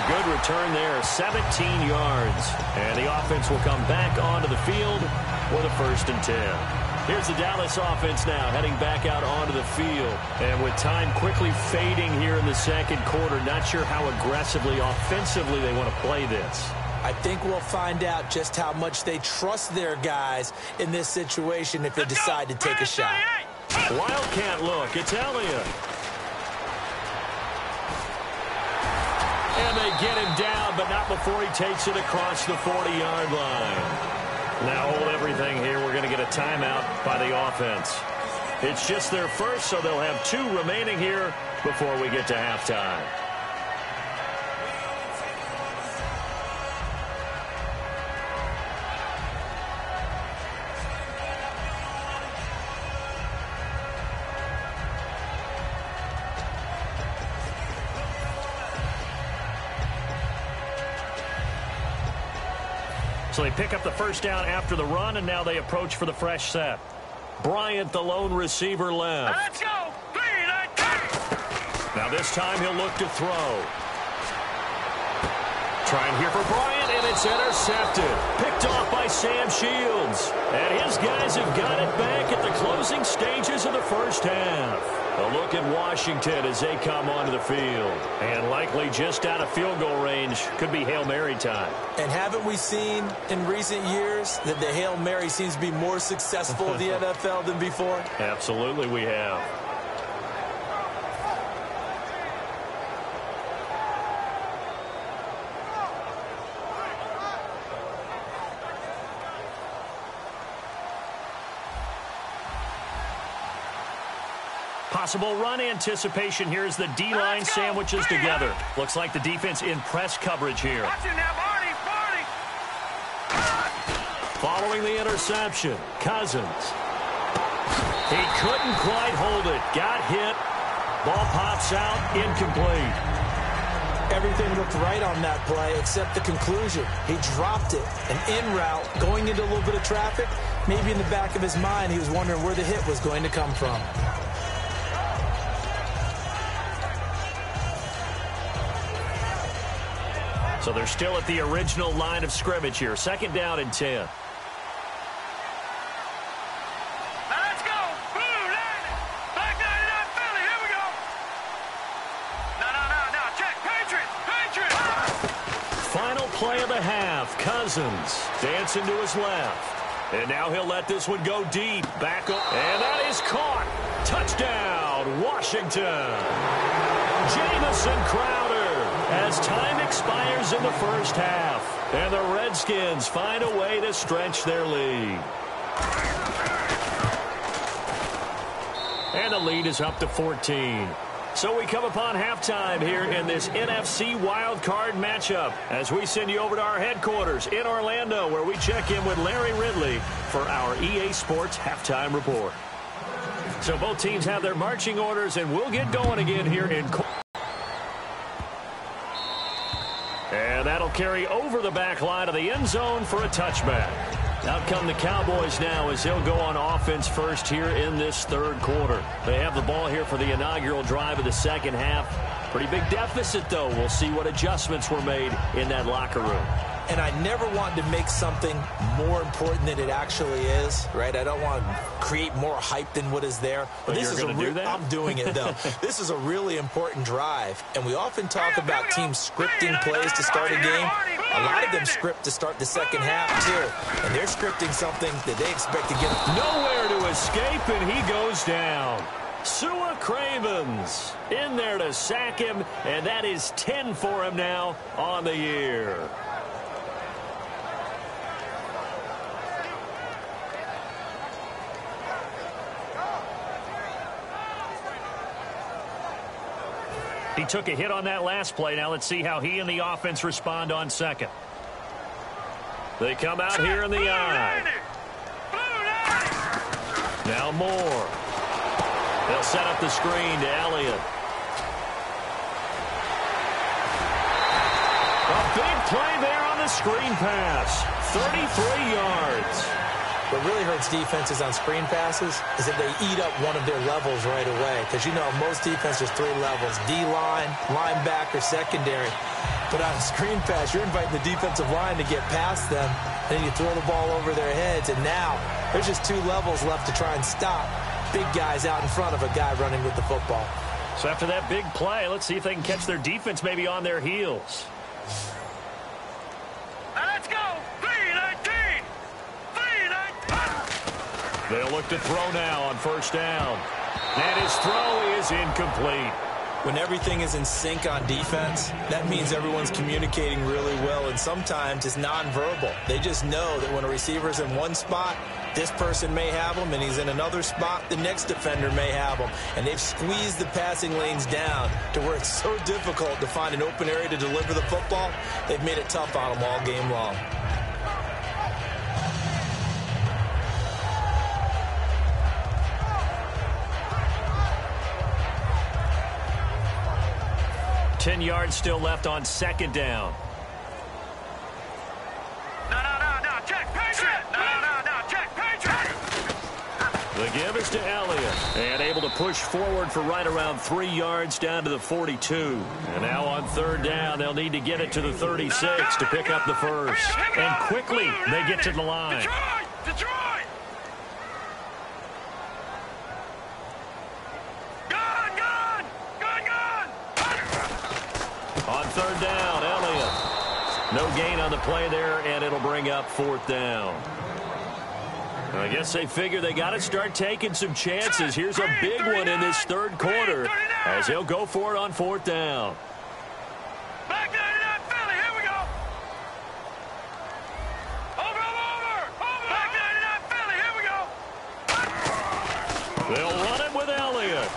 Speaker 5: good return there, 17 yards. And the offense will come back onto the field with a 1st and 10. Here's the Dallas offense now heading back out onto the field. And with time quickly fading here in the 2nd quarter, not sure how aggressively, offensively they want to play this.
Speaker 8: I think we'll find out just how much they trust their guys in this situation if they decide to take a shot.
Speaker 5: Wildcat look. It's Elliott. And they get him down, but not before he takes it across the 40-yard line. Now hold everything here. We're going to get a timeout by the offense. It's just their first, so they'll have 2 remaining here before we get to halftime. So they pick up the first down after the run, and now they approach for the fresh set. Bryant, the lone receiver, left.
Speaker 7: Let's go! 3, 9,
Speaker 5: Now this time he'll look to throw. Trying here for Bryant, and it's intercepted. Picked off by Sam Shields. And his guys have got it back at the closing stages of the first half. A look at Washington as they come onto the field. And likely just out of field goal range. Could be Hail Mary time.
Speaker 8: And haven't we seen in recent years that the Hail Mary seems to be more successful in the NFL than before?
Speaker 5: Absolutely we have. Possible run anticipation here as the D-line sandwiches together. Looks like the defense in press coverage here. Following the interception, Cousins. He couldn't quite hold it. Got hit. Ball pops out, incomplete.
Speaker 8: Everything looked right on that play except the conclusion. He dropped it. An in route, going into a little bit of traffic. Maybe in the back of his mind, he was wondering where the hit was going to come from.
Speaker 5: So they're still at the original line of scrimmage here. 2nd down and 10.
Speaker 7: let's go! Blue 90! Black 99 Philly, here we go! No, check! Patriots!
Speaker 5: Final play of the half. Cousins dancing to his left. And now he'll let this one go deep. Back up. And that is caught. Touchdown, Washington. Jamison Crowder. As time expires in the first half, and the Redskins find a way to stretch their lead. And the lead is up to 14. So we come upon halftime here in this NFC Wildcard matchup as we send you over to our headquarters in Orlando, where we check in with Larry Ridley for our EA Sports Halftime Report. So both teams have their marching orders, and we'll get going again here in and that'll carry over the back line of the end zone for a touchback. Out come the Cowboys now as they'll go on offense first here in this 3rd quarter. They have the ball here for the inaugural drive of the 2nd half. Pretty big deficit, though. We'll see what adjustments were made in that locker room.
Speaker 8: And I never wanted to make something more important than it actually is, right? I don't want to create more hype than what is there.
Speaker 5: But this is do that?
Speaker 8: I'm doing it, though. This is a really important drive. And we often talk about teams scripting plays to start a game. A lot of them script to start the 2nd half, too. And they're scripting something that they expect to get.
Speaker 5: Nowhere to escape, and he goes down. Sua Cravens in there to sack him, and that is 10 for him now on the year. He took a hit on that last play. Now let's see how he and the offense respond on 2nd. They come out here in the eye. Now Moore. They'll set up the screen to Elliott. A big play there on the screen pass. 33 yards.
Speaker 8: What really hurts defenses on screen passes is that they eat up one of their levels right away. Because, you know, most defenses, 3 levels. D-line, linebacker, secondary. But on a screen pass, you're inviting the defensive line to get past them. Then you throw the ball over their heads. And now there's just 2 levels left to try and stop big guys out in front of a guy running with the football.
Speaker 5: So after that big play, let's see if they can catch their defense maybe on their heels.
Speaker 7: Let's go! 3-19!
Speaker 5: They'll look to throw now on 1st down. And his throw is incomplete.
Speaker 8: When everything is in sync on defense, that means everyone's communicating really well, and sometimes it's nonverbal. They just know that when a receiver's in one spot, this person may have him, and he's in another spot, the next defender may have him. And they've squeezed the passing lanes down to where it's so difficult to find an open area to deliver the football. They've made it tough on them all game long.
Speaker 5: Ten yards still left on second down.
Speaker 7: No, check, Patriot! No, check, Patriot!
Speaker 5: The give is to Elliott. And able to push forward for right around 3 yards down to the 42. And now on third down, they'll need to get it to the 36 to pick up the first. And quickly, they get to the line.
Speaker 7: Detroit!
Speaker 5: On third down, Elliott. No gain on the play there, and it'll bring up fourth down. I guess they figure they got to start taking some chances. Here's a big one in this third quarter as he'll go for it on fourth down.
Speaker 7: Back 99 Philly, here we go. Over. Back 99 Philly, here we go.
Speaker 5: They'll run it with Elliott.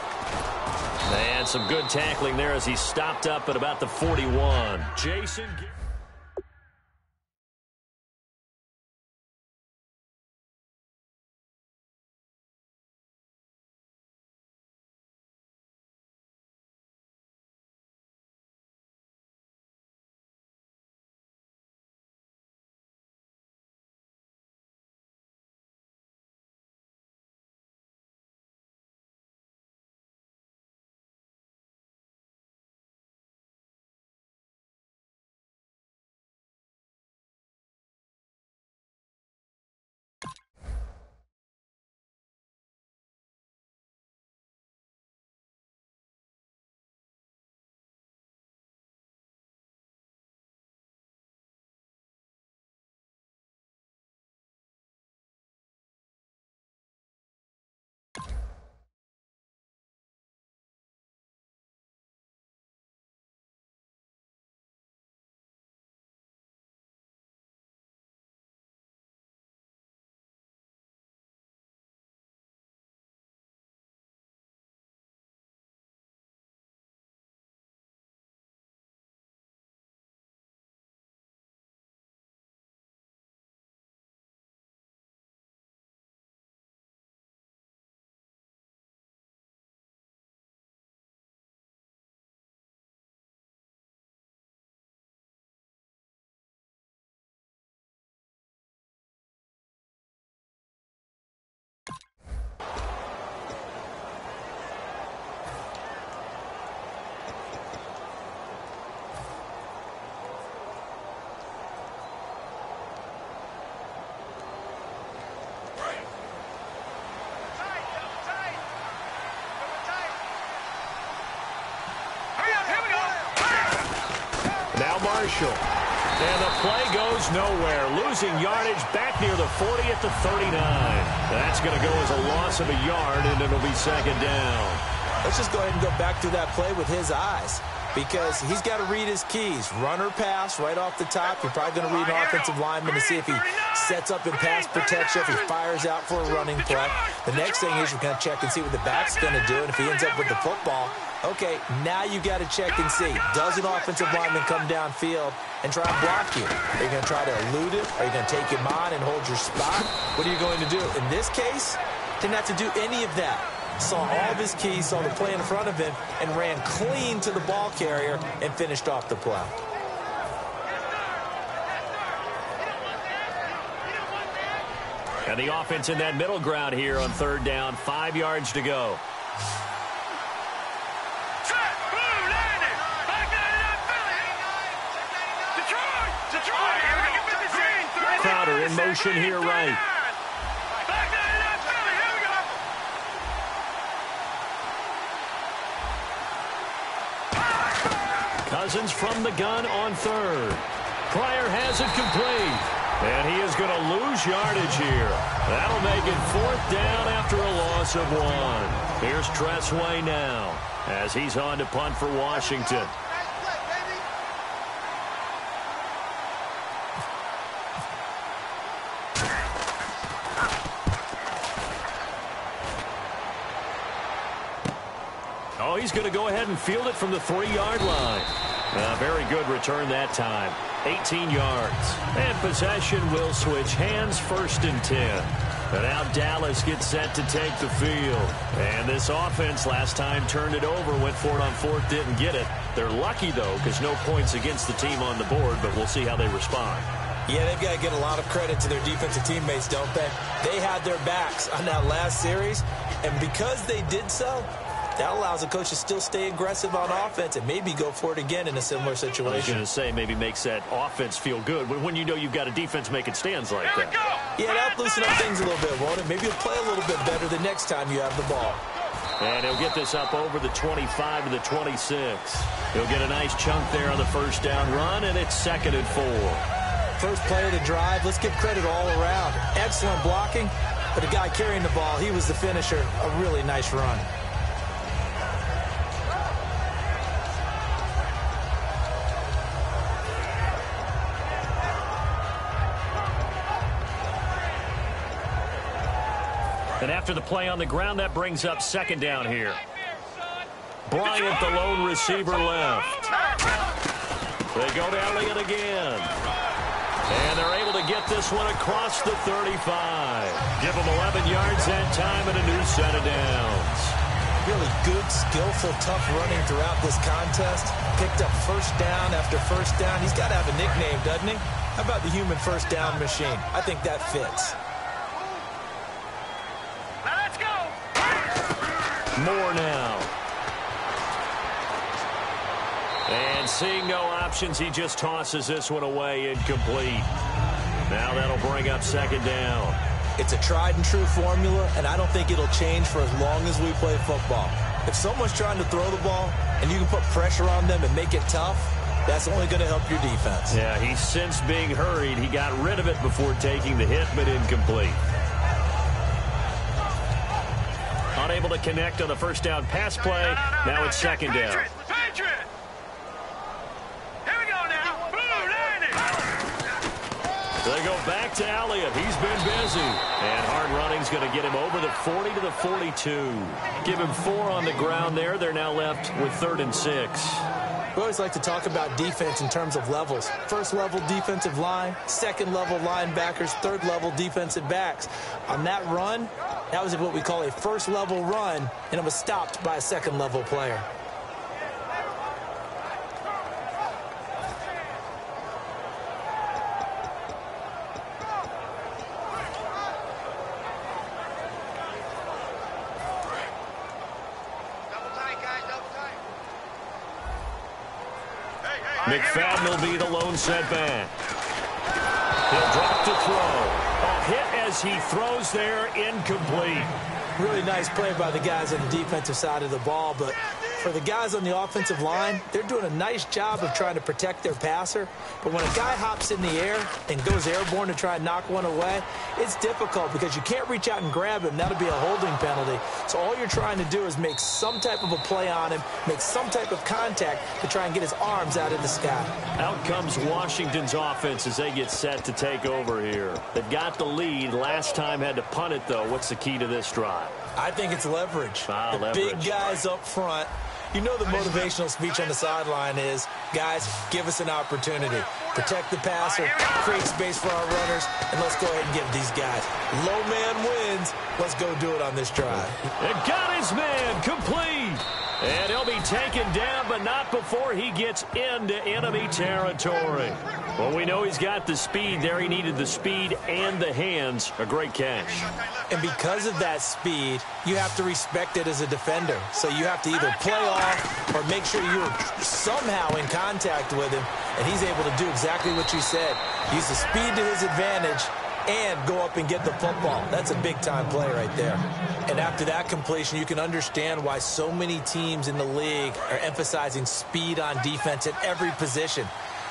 Speaker 5: And some good tackling there as he stopped up at about the 41. Jason. Marshall. And the play goes nowhere. Losing yardage back near the 40 at the 39. That's going to go as a loss of a yard, and it'll be second down.
Speaker 8: Let's just go ahead and go back to that play with his eyes, because he's got to read his keys. Run or pass right off the top. You're probably going to read an offensive lineman to see if he sets up in pass protection, if he fires out for a running play. The next thing is you're going to check and see what the back's going to do, and if he ends up with the football, okay, now you got to check and see. Does an offensive lineman come downfield and try and block you? Are you going to try to elude it? Are you going to take him on and hold your spot? What are you going to do? In this case, didn't have to do any of that. Saw all of his keys, saw the play in front of him, and ran clean to the ball carrier and finished off the play.
Speaker 5: And the offense in that middle ground here on third down, 5 yards to go. Crowder in motion here right. Cousins from the gun on third. Pryor has it complete. And he is going to lose yardage here. That'll make it 4th down after a loss of 1. Here's Tressway now as he's on to punt for Washington. Oh, he's going to go ahead and field it from the 3-yard line. Very good return that time. 18 yards. And possession will switch hands, 1st and 10. And now Dallas gets set to take the field. And this offense last time turned it over, went for it on 4th, didn't get it. They're lucky, though, because no points against the team on the board, but we'll see how they respond.
Speaker 8: Yeah, they've got to get a lot of credit to their defensive teammates, don't they? They had their backs on that last series, and because they did so, that allows the coach to still stay aggressive on offense and maybe go for it again in a similar situation.
Speaker 5: I was going to say, maybe makes that offense feel good when you know you've got a defense making stands like that.
Speaker 8: Yeah, that'll loosen up things a little bit, won't it? Maybe you'll play a little bit better the next time you have the ball.
Speaker 5: And he'll get this up over the 25 to the 26. He'll get a nice chunk there on the 1st down run, and it's 2nd and 4.
Speaker 8: First play of the drive, let's give credit all around. Excellent blocking, but the guy carrying the ball, he was the finisher. A really nice run.
Speaker 5: And after the play on the ground, that brings up 2nd down here. Bryant, the lone receiver, left. They go to Elliott again. And they're able to get this one across the 35. Give them 11 yards that time and a new set of downs.
Speaker 8: Really good, skillful, tough running throughout this contest. Picked up 1st down after 1st down. He's got to have a nickname, doesn't he? How about the human 1st down machine? I think that fits.
Speaker 5: Moore now. And seeing no options, he just tosses this one away, incomplete. Now that'll bring up 2nd down.
Speaker 8: It's a tried and true formula, and I don't think it'll change for as long as we play football. If someone's trying to throw the ball and you can put pressure on them and make it tough, that's only going to help your defense.
Speaker 5: Yeah, he's since being hurried. He got rid of it before taking the hit, but incomplete. Unable to connect on the 1st down pass play. Now it's 2nd down.
Speaker 7: Patriot! Here we go now.
Speaker 5: They go back to Elliott. He's been busy. And hard running's going to get him over the 40 to the 42. Give him 4 on the ground there. They're now left with 3rd and 6.
Speaker 8: We always like to talk about defense in terms of levels. 1st level defensive line, 2nd level linebackers, 3rd level defensive backs. On that run, that was what we call a 1st level run, and it was stopped by a 2nd level player.
Speaker 5: McFadden will be the lone setback. He'll drop to throw. A hit as he throws there, incomplete.
Speaker 8: Really nice play by the guys on the defensive side of the ball, but for the guys on the offensive line, they're doing a nice job of trying to protect their passer. But when a guy hops in the air and goes airborne to try and knock one away, it's difficult because you can't reach out and grab him. That'll be a holding penalty. So all you're trying to do is make some type of a play on him, make some type of contact to try and get his arms out of the sky.
Speaker 5: Out comes Washington's offense as they get set to take over here. They've got the lead. Last time had to punt it, though. What's the key to this drive?
Speaker 8: I think it's leverage.
Speaker 5: Leverage.
Speaker 8: Big guys up front. You know the motivational speech on the sideline is, guys, give us an opportunity. Protect the passer, create space for our runners, and let's go ahead and give these guys. Low man wins. Let's go do it on this drive.
Speaker 5: And got his man complete. And he'll be taken down, but not before he gets into enemy territory. Well, we know he's got the speed there. He needed the speed and the hands. A great catch.
Speaker 8: And because of that speed, you have to respect it as a defender. So you have to either play off or make sure you're somehow in contact with him. And he's able to do exactly what you said. Use the speed to his advantage and go up and get the football. That's a big-time play right there. And after that completion, you can understand why so many teams in the league are emphasizing speed on defense at every position.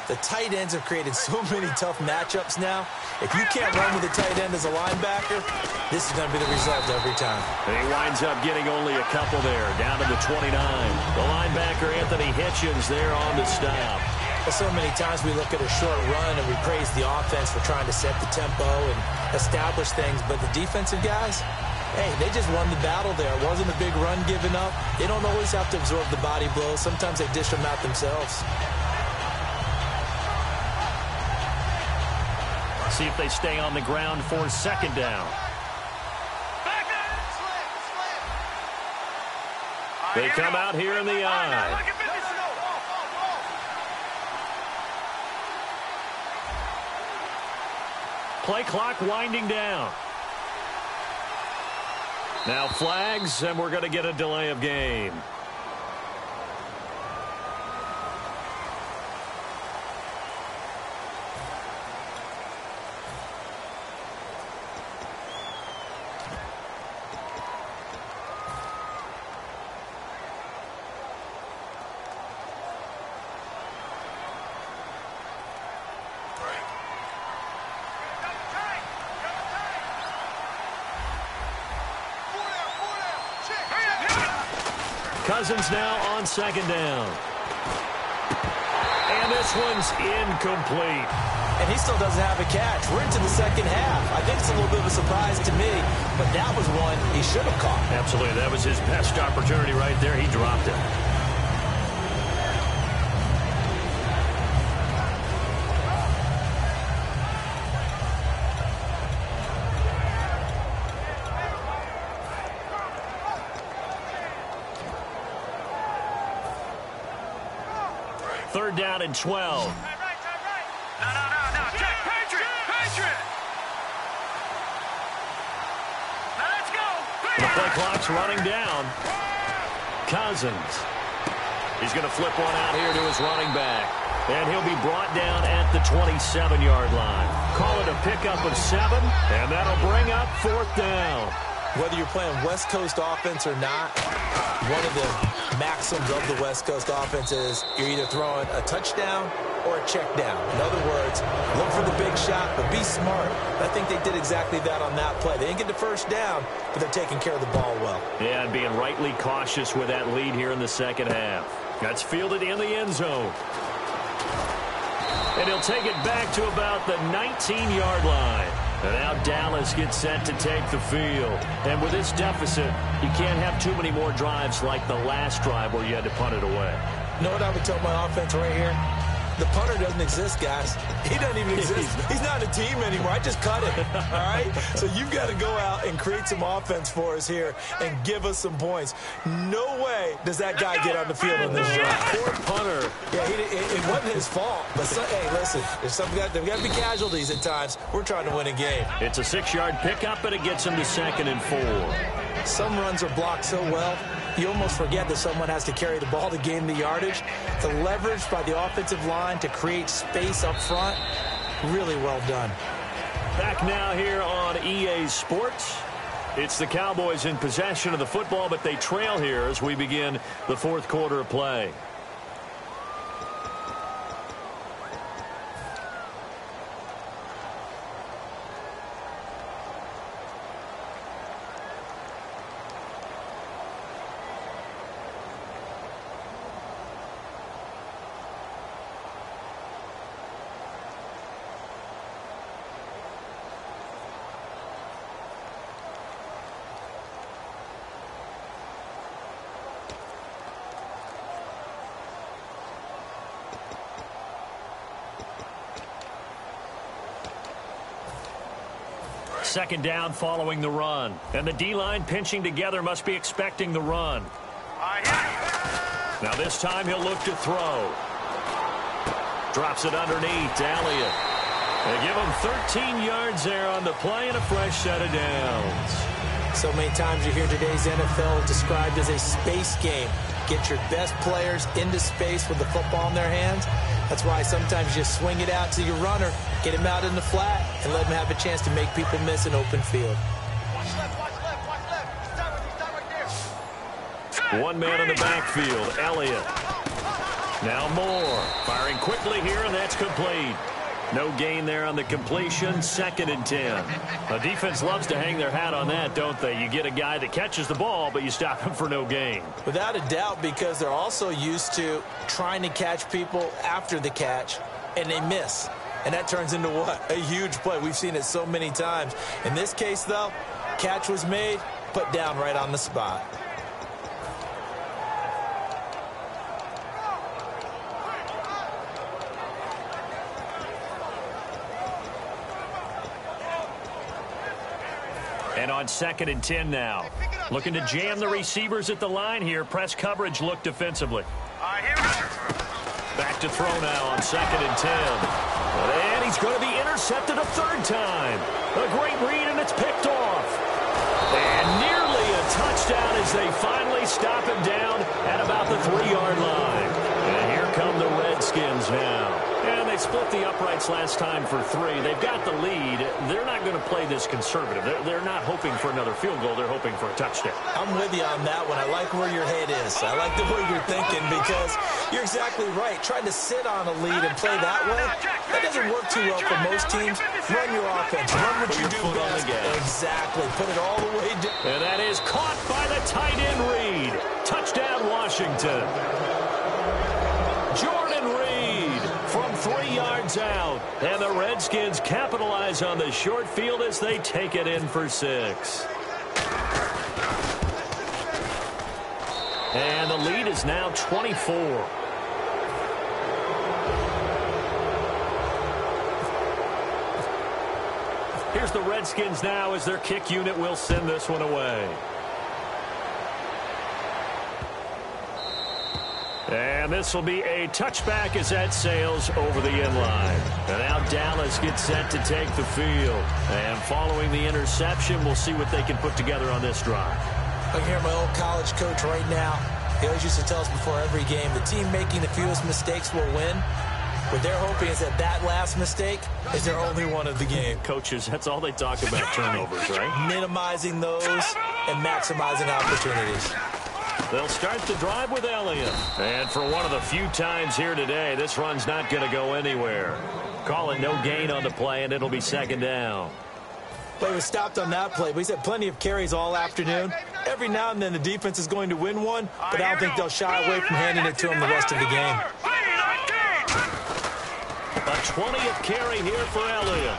Speaker 8: The tight ends have created so many tough matchups now. If you can't run with a tight end as a linebacker, this is going to be the result every time.
Speaker 5: And he winds up getting only a couple there, down to the 29. The linebacker, Anthony Hitchens, there on the stop.
Speaker 8: Well, so many times we look at a short run and we praise the offense for trying to set the tempo and establish things, but the defensive guys, hey, they just won the battle there. It wasn't a big run given up. They don't always have to absorb the body blows. Sometimes they dish them out themselves.
Speaker 5: See if they stay on the ground for second down. They come out here in the eye. Play clock winding down. Now flags, and we're going to get a delay of game. Cousins now on second down. And this one's incomplete.
Speaker 8: And he still doesn't have a catch. We're into the second half. I think it's a little bit of a surprise to me, but that was one he should have caught.
Speaker 5: Absolutely. That was his best opportunity right there. He dropped it. Third down and 12.
Speaker 7: No. Check. Patriot. Now let's go.
Speaker 5: The play clock's running down. Cousins. He's going to flip one out here to his running back. And he'll be brought down at the 27-yard line. Call it a pickup of 7, and that'll bring up fourth down.
Speaker 8: Whether you're playing West Coast offense or not, one of the maxims of the West Coast offense is you're either throwing a touchdown or a check down. In other words, look for the big shot, but be smart. I think they did exactly that on that play. They didn't get the first down, but they're taking care of the ball well.
Speaker 5: Yeah, and being rightly cautious with that lead here in the second half. That's fielded in the end zone. And he'll take it back to about the 19-yard line. And now Dallas gets set to take the field. And with this deficit, you can't have too many more drives like the last drive where you had to punt it away.
Speaker 8: You know what I would tell my offense right here? The punter doesn't exist, guys. He doesn't even exist. He's not a team anymore. I just cut it, all right? So you've got to go out and create some offense for us here and give us some points. No way does that guy get on the field in this drive.
Speaker 5: Poor punter.
Speaker 8: Yeah, it wasn't his fault. But, hey, listen, there's got to be casualties at times. We're trying to win a game.
Speaker 5: It's a 6-yard pickup, and it gets him to 2nd and 4.
Speaker 8: Some runs are blocked so well, you almost forget that someone has to carry the ball to gain the yardage. The leverage by the offensive line to create space up front, really well done.
Speaker 5: Back now here on EA Sports. It's the Cowboys in possession of the football, but they trail here as we begin the fourth quarter of play. Second down following the run. And the D-line pinching together must be expecting the run. Now this time he'll look to throw. Drops it underneath to Elliott. They give him 13 yards there on the play and a fresh set of downs.
Speaker 8: So many times you hear today's NFL described as a space game. Get your best players into space with the football in their hands. That's why sometimes you just swing it out to your runner, get him out in the flat, and let him have a chance to make people miss an open field.
Speaker 5: One man in the backfield, Elliott. Now Moore firing quickly here, and that's complete. No gain there on the completion, 2nd and 10. A defense loves to hang their hat on that, don't they? You get a guy that catches the ball, but you stop him for no gain.
Speaker 8: Without a doubt, because they're also used to trying to catch people after the catch, and they miss. And that turns into what? A huge play. We've seen it so many times. In this case, though, catch was made, put down right on the spot.
Speaker 5: And on 2nd and 10 now. Looking to jam the receivers at the line here. Press coverage look defensively. Back to throw now on 2nd and 10. And he's going to be intercepted a 3rd time. A great read, and it's picked off. And nearly a touchdown as they finally stop him down at about the 3-yard line. And here come the Redskins now. And they split the uprights last time for 3. They've got the lead. They're not going to play this conservative. They're not hoping for another field goal. They're hoping for a touchdown.
Speaker 8: I'm with you on that one. I like where your head is. I like the way you're thinking because you're exactly right. Trying to sit on a lead and play that way, that doesn't work too well for most teams. Run your offense. Run what you do best. Exactly. Put it all the way down.
Speaker 5: And that is caught by the tight end Reed. Touchdown, Washington. Jordan Reed from 3 yards out. And the Redskins capitalize on the short field as they take it in for 6. And the lead is now 24. Here's the Redskins now as their kick unit will send this one away. And this will be a touchback as that sails over the end line. And now Dallas gets set to take the field. And following the interception, we'll see what they can put together on this drive.
Speaker 8: I hear my old college coach right now. He always used to tell us before every game, the team making the fewest mistakes will win. What they're hoping is that last mistake is their only one of the game.
Speaker 5: Coaches, that's all they talk about, turnovers, right?
Speaker 8: Minimizing those and maximizing opportunities.
Speaker 5: They'll start the drive with Elliott. And for one of the few times here today, this run's not going to go anywhere. Call it no gain on the play, and it'll be 2nd down.
Speaker 8: Well, he was stopped on that play, but he's had plenty of carries all afternoon. Every now and then the defense is going to win one, but I don't think they'll shy away from handing it to him the rest of the game.
Speaker 5: A 20th carry here for Elliott.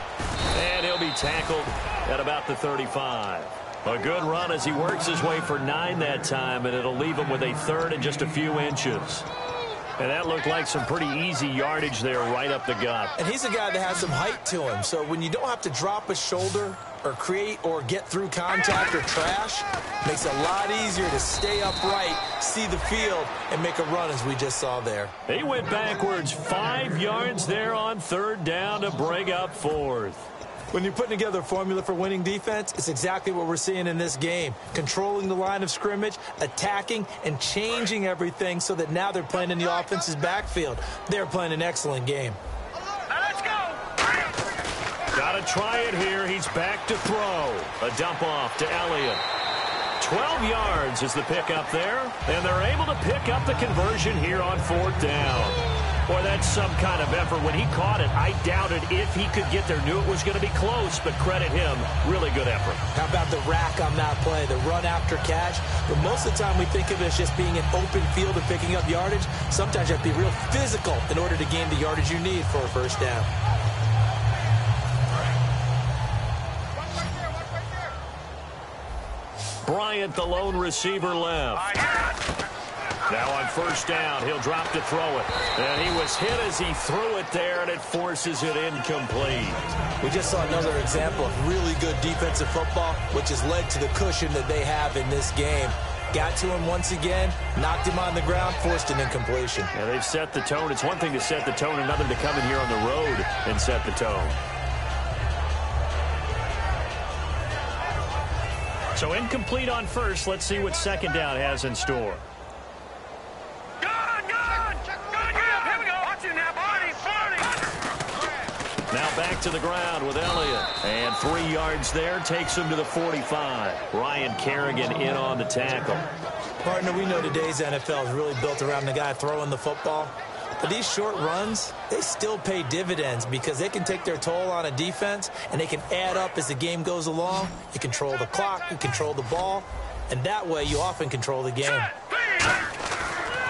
Speaker 5: And he'll be tackled at about the 35. A good run as he works his way for 9 that time, and it'll leave him with a 3rd and just a few inches. And that looked like some pretty easy yardage there right up the gut.
Speaker 8: And he's a guy that has some height to him, so when you don't have to drop a shoulder or create or get through contact or trash, makes it a lot easier to stay upright, see the field, and make a run as we just saw there.
Speaker 5: He went backwards 5 yards there on 3rd down to bring up 4th.
Speaker 8: When you're putting together a formula for winning defense, it's exactly what we're seeing in this game. Controlling the line of scrimmage, attacking, and changing everything so that now they're playing in the offense's backfield. They're playing an excellent game.
Speaker 7: Let's go.
Speaker 5: Got to try it here. He's back to throw. A dump off to Elliott. 12 yards is the pickup there, and they're able to pick up the conversion here on 4th down. Boy, that's some kind of effort. When he caught it, I doubted if he could get there. Knew it was going to be close, but credit him. Really good effort.
Speaker 8: How about the rack on that play, the run after catch? But most of the time we think of it as just being an open field and picking up yardage. Sometimes you have to be real physical in order to gain the yardage you need for a 1st down.
Speaker 5: Bryant, the lone receiver, left. Now on 1st down, he'll drop to throw it. And he was hit as he threw it there, and it forces it incomplete.
Speaker 8: We just saw another example of really good defensive football, which has led to the cushion that they have in this game. Got to him once again, knocked him on the ground, forced an incompletion.
Speaker 5: Yeah, they've set the tone. It's one thing to set the tone, another to come in here on the road and set the tone. So incomplete on 1st. Let's see what 2nd down has in store. Now back to the ground with Elliott. And 3 yards there takes him to the 45. Ryan Kerrigan in on the tackle.
Speaker 8: Partner, we know today's NFL is really built around the guy throwing the football. But these short runs, they still pay dividends because they can take their toll on a defense, and they can add up as the game goes along. You control the clock, you control the ball, and that way you often control the game.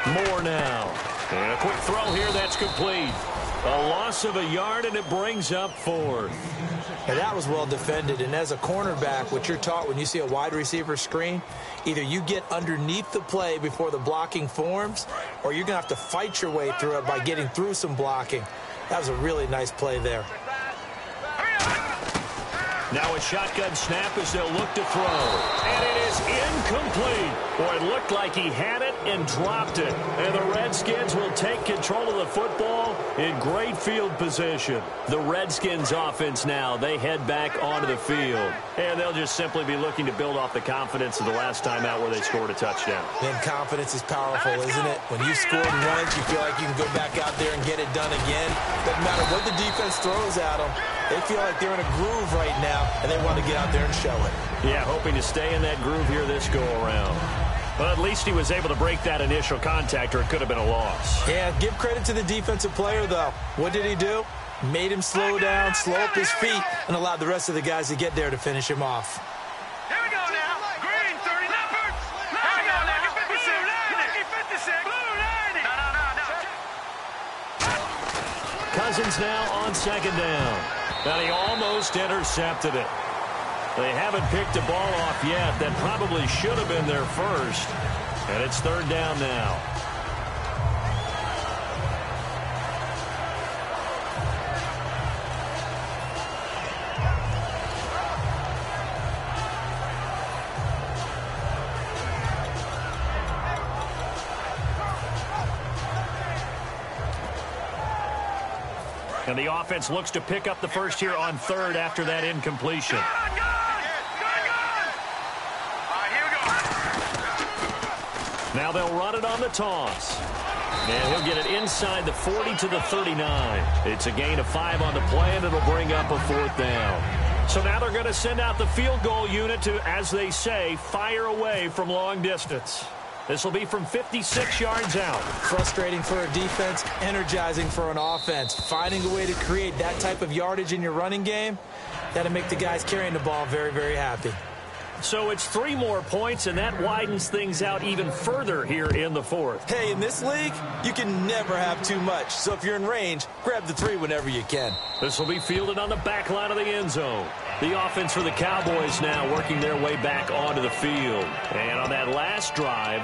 Speaker 5: More now. And a quick throw here that's complete. A loss of a yard, and it brings up 4th.
Speaker 8: And that was well defended. And as a cornerback, what you're taught when you see a wide receiver screen, either you get underneath the play before the blocking forms, or you're going to have to fight your way through it by getting through some blocking. That was a really nice play there.
Speaker 5: Now a shotgun snap as they'll look to throw. And it is incomplete. Boy, it looked like he had it and dropped it. And the Redskins will take control of the football in great field position. The Redskins offense now, they head back onto the field. And they'll just simply be looking to build off the confidence of the last time out where they scored a touchdown.
Speaker 8: And confidence is powerful, isn't it? When you scored once, you feel like you can go back out there and get it done again. Doesn't matter what the defense throws at them. They feel like they're in a groove right now, and they want to get out there and show it.
Speaker 5: Yeah, hoping to stay in that groove here this go-around. But at least he was able to break that initial contact, or it could have been a loss.
Speaker 8: Yeah, give credit to the defensive player, though. What did he do? Made him slow down, slow up his feet, and allowed the rest of the guys to get there to finish him off.
Speaker 7: Here we go now. Green 30 numbers. Here we go now. Lucky 56. Blue 90. No.
Speaker 5: Cousins now on 2nd down. And he almost intercepted it. They haven't picked the ball off yet. That probably should have been their first. And it's 3rd down now. And the offense looks to pick up the first here on 3rd after that incompletion. Now they'll run it on the toss. And he'll get it inside the 40 to the 39. It's a gain of 5 on the play, and it'll bring up a 4th down. So now they're going to send out the field goal unit to, as they say, fire away from long distance. This will be from 56 yards out.
Speaker 8: Frustrating for a defense, energizing for an offense. Finding a way to create that type of yardage in your running game, that'll make the guys carrying the ball very, very happy.
Speaker 5: So it's 3 more points, and that widens things out even further here in the 4th.
Speaker 8: Hey, in this league, you can never have too much. So if you're in range, grab the 3 whenever you can.
Speaker 5: This will be fielded on the back line of the end zone. The offense for the Cowboys now working their way back onto the field. And on that last drive,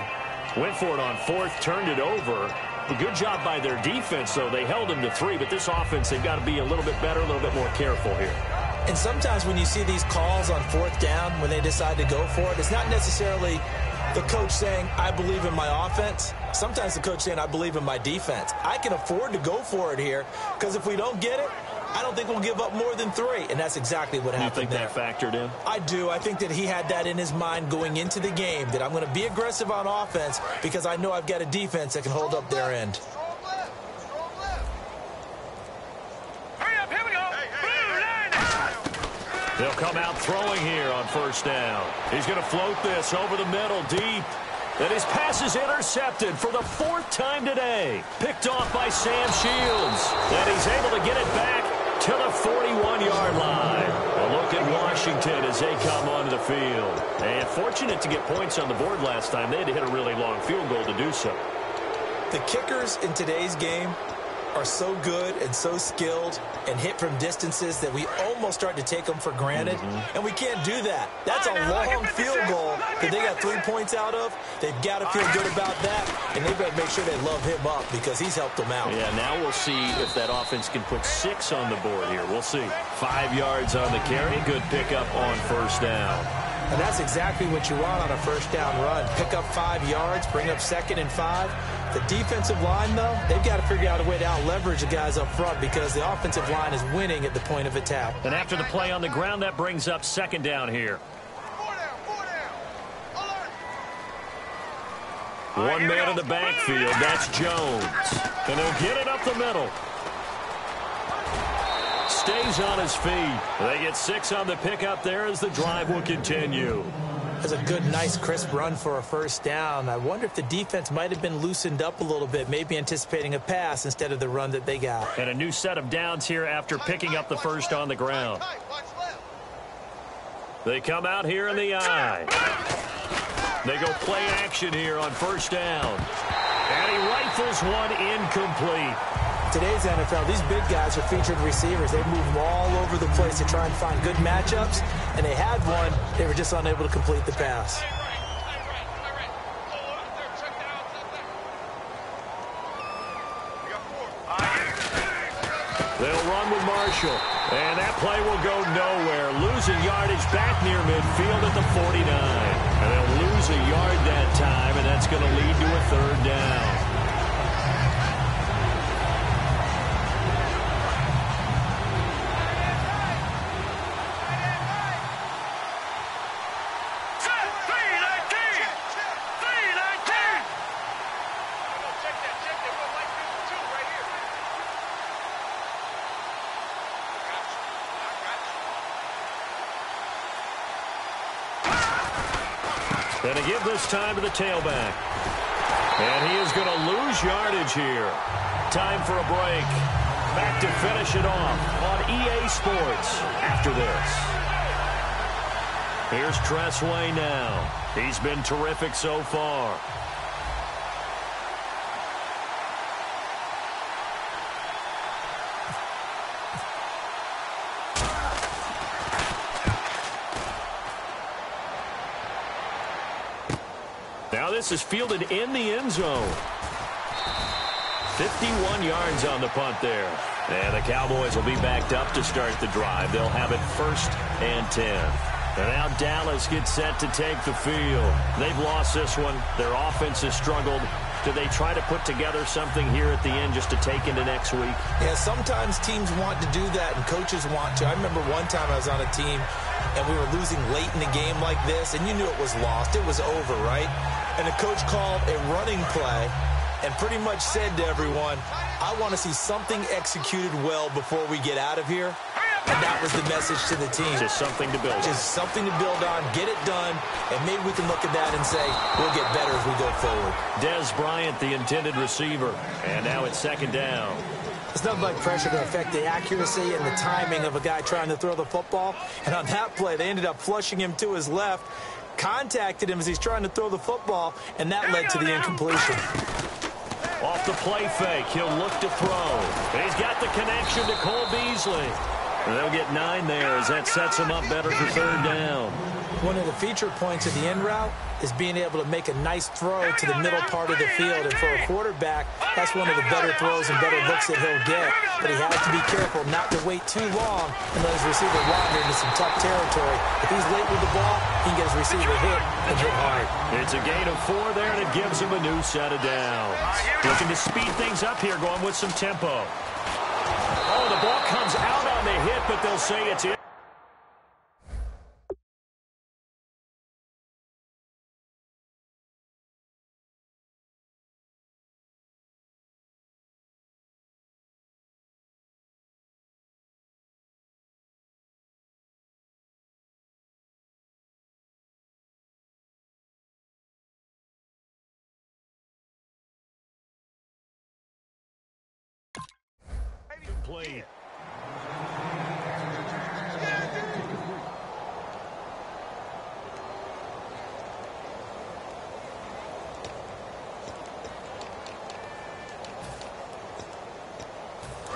Speaker 5: went for it on 4th, turned it over. A good job by their defense, though. They held them to 3, but this offense, they've got to be a little bit better, a little bit more careful here.
Speaker 8: And sometimes when you see these calls on 4th down, when they decide to go for it, it's not necessarily the coach saying, I believe in my offense. Sometimes the coach saying, I believe in my defense. I can afford to go for it here, because if we don't get it, I don't think we'll give up more than 3. And that's exactly what happened there.
Speaker 5: You think that factored in?
Speaker 8: I do. I think that he had that in his mind going into the game, that I'm going to be aggressive on offense because I know I've got a defense that can hold up their end.
Speaker 5: They'll come out throwing here on 1st down. He's going to float this over the middle deep. And his pass is intercepted for the 4th time today. Picked off by Sam Shields. And he's able to get it back to the 41-yard line. A look at Washington as they come onto the field. And fortunate to get points on the board last time. They had to hit a really long field goal to do so.
Speaker 8: The kickers in today's game are so good and so skilled and hit from distances that we almost start to take them for granted, and we can't do that. That's a long field goal that they got 3 points out of. They've got to feel good about that, and they've got to make sure they love him up because he's helped them out.
Speaker 5: Yeah, now we'll see if that offense can put 6 on the board here. We'll see. 5 yards on the carry. Good pickup on 1st down.
Speaker 8: And that's exactly what you want on a 1st down run. Pick up 5 yards, bring up 2nd and 5. The defensive line, though, they've got to figure out a way to out-leverage the guys up front because the offensive line is winning at the point of attack.
Speaker 5: And after the play on the ground, that brings up 2nd down here. 1 man in the backfield. That's Jones. And he'll get it up the middle. Stays on his feet. They get 6 on the pickup there as the drive will continue.
Speaker 8: That's a good, nice, crisp run for a first down. I wonder if the defense might have been loosened up a little bit, maybe anticipating a pass instead of the run that they got.
Speaker 5: And a new set of downs here after picking up the first on the ground. They come out here in the eye. They go play action here on first down. And he rifles one incomplete.
Speaker 8: Today's NFL, these big guys are featured receivers. They move all over the place to try and find good matchups, and they had one. They were just unable to complete the pass.
Speaker 5: They'll run with Marshall, and that play will go nowhere. Losing yardage back near midfield at the 49. And they'll lose a yard that time, and that's going to lead to a third down. And to give this time to the tailback. And he is going to lose yardage here. Time for a break. Back to finish it off on EA Sports after this. Here's Tressway now. He's been terrific so far. Now this is fielded in the end zone. 51 yards on the punt there. And the Cowboys will be backed up to start the drive. They'll have it 1st and 10. And now Dallas gets set to take the field. They've lost this one. Their offense has struggled. Do they try to put together something here at the end just to take into next week?
Speaker 8: Yeah, sometimes teams want to do that and coaches want to. I remember one time I was on a team and we were losing late in the game like this, and you knew it was lost. It was over, right? And the coach called a running play and pretty much said to everyone, I want to see something executed well before we get out of here. And that was the message to the team.
Speaker 5: Just something to build on.
Speaker 8: Just something to build on, get it done, and maybe we can look at that and say, we'll get better as we go forward.
Speaker 5: Dez Bryant, the intended receiver. And now it's 2nd down.
Speaker 8: It's nothing like pressure to affect the accuracy and the timing of a guy trying to throw the football. And on that play, they ended up flushing him to his left, contacted him as he's trying to throw the football, and that led to the incompletion.
Speaker 5: Off the play fake, he'll look to throw. And he's got the connection to Cole Beasley. And they'll get 9 there as that sets him up better for 3rd down.
Speaker 8: One of the feature points of the end route is being able to make a nice throw to the middle part of the field. And for a quarterback, that's one of the better throws and better looks that he'll get. But he has to be careful not to wait too long and let his receiver wander into some tough territory. If he's late with the ball, he can get his receiver hit and hit hard.
Speaker 5: It's a gain of 4 there, and it gives him a new set of downs. Looking to speed things up here, going with some tempo. Oh, the ball comes out on the hit, but they'll say it's in. Complete.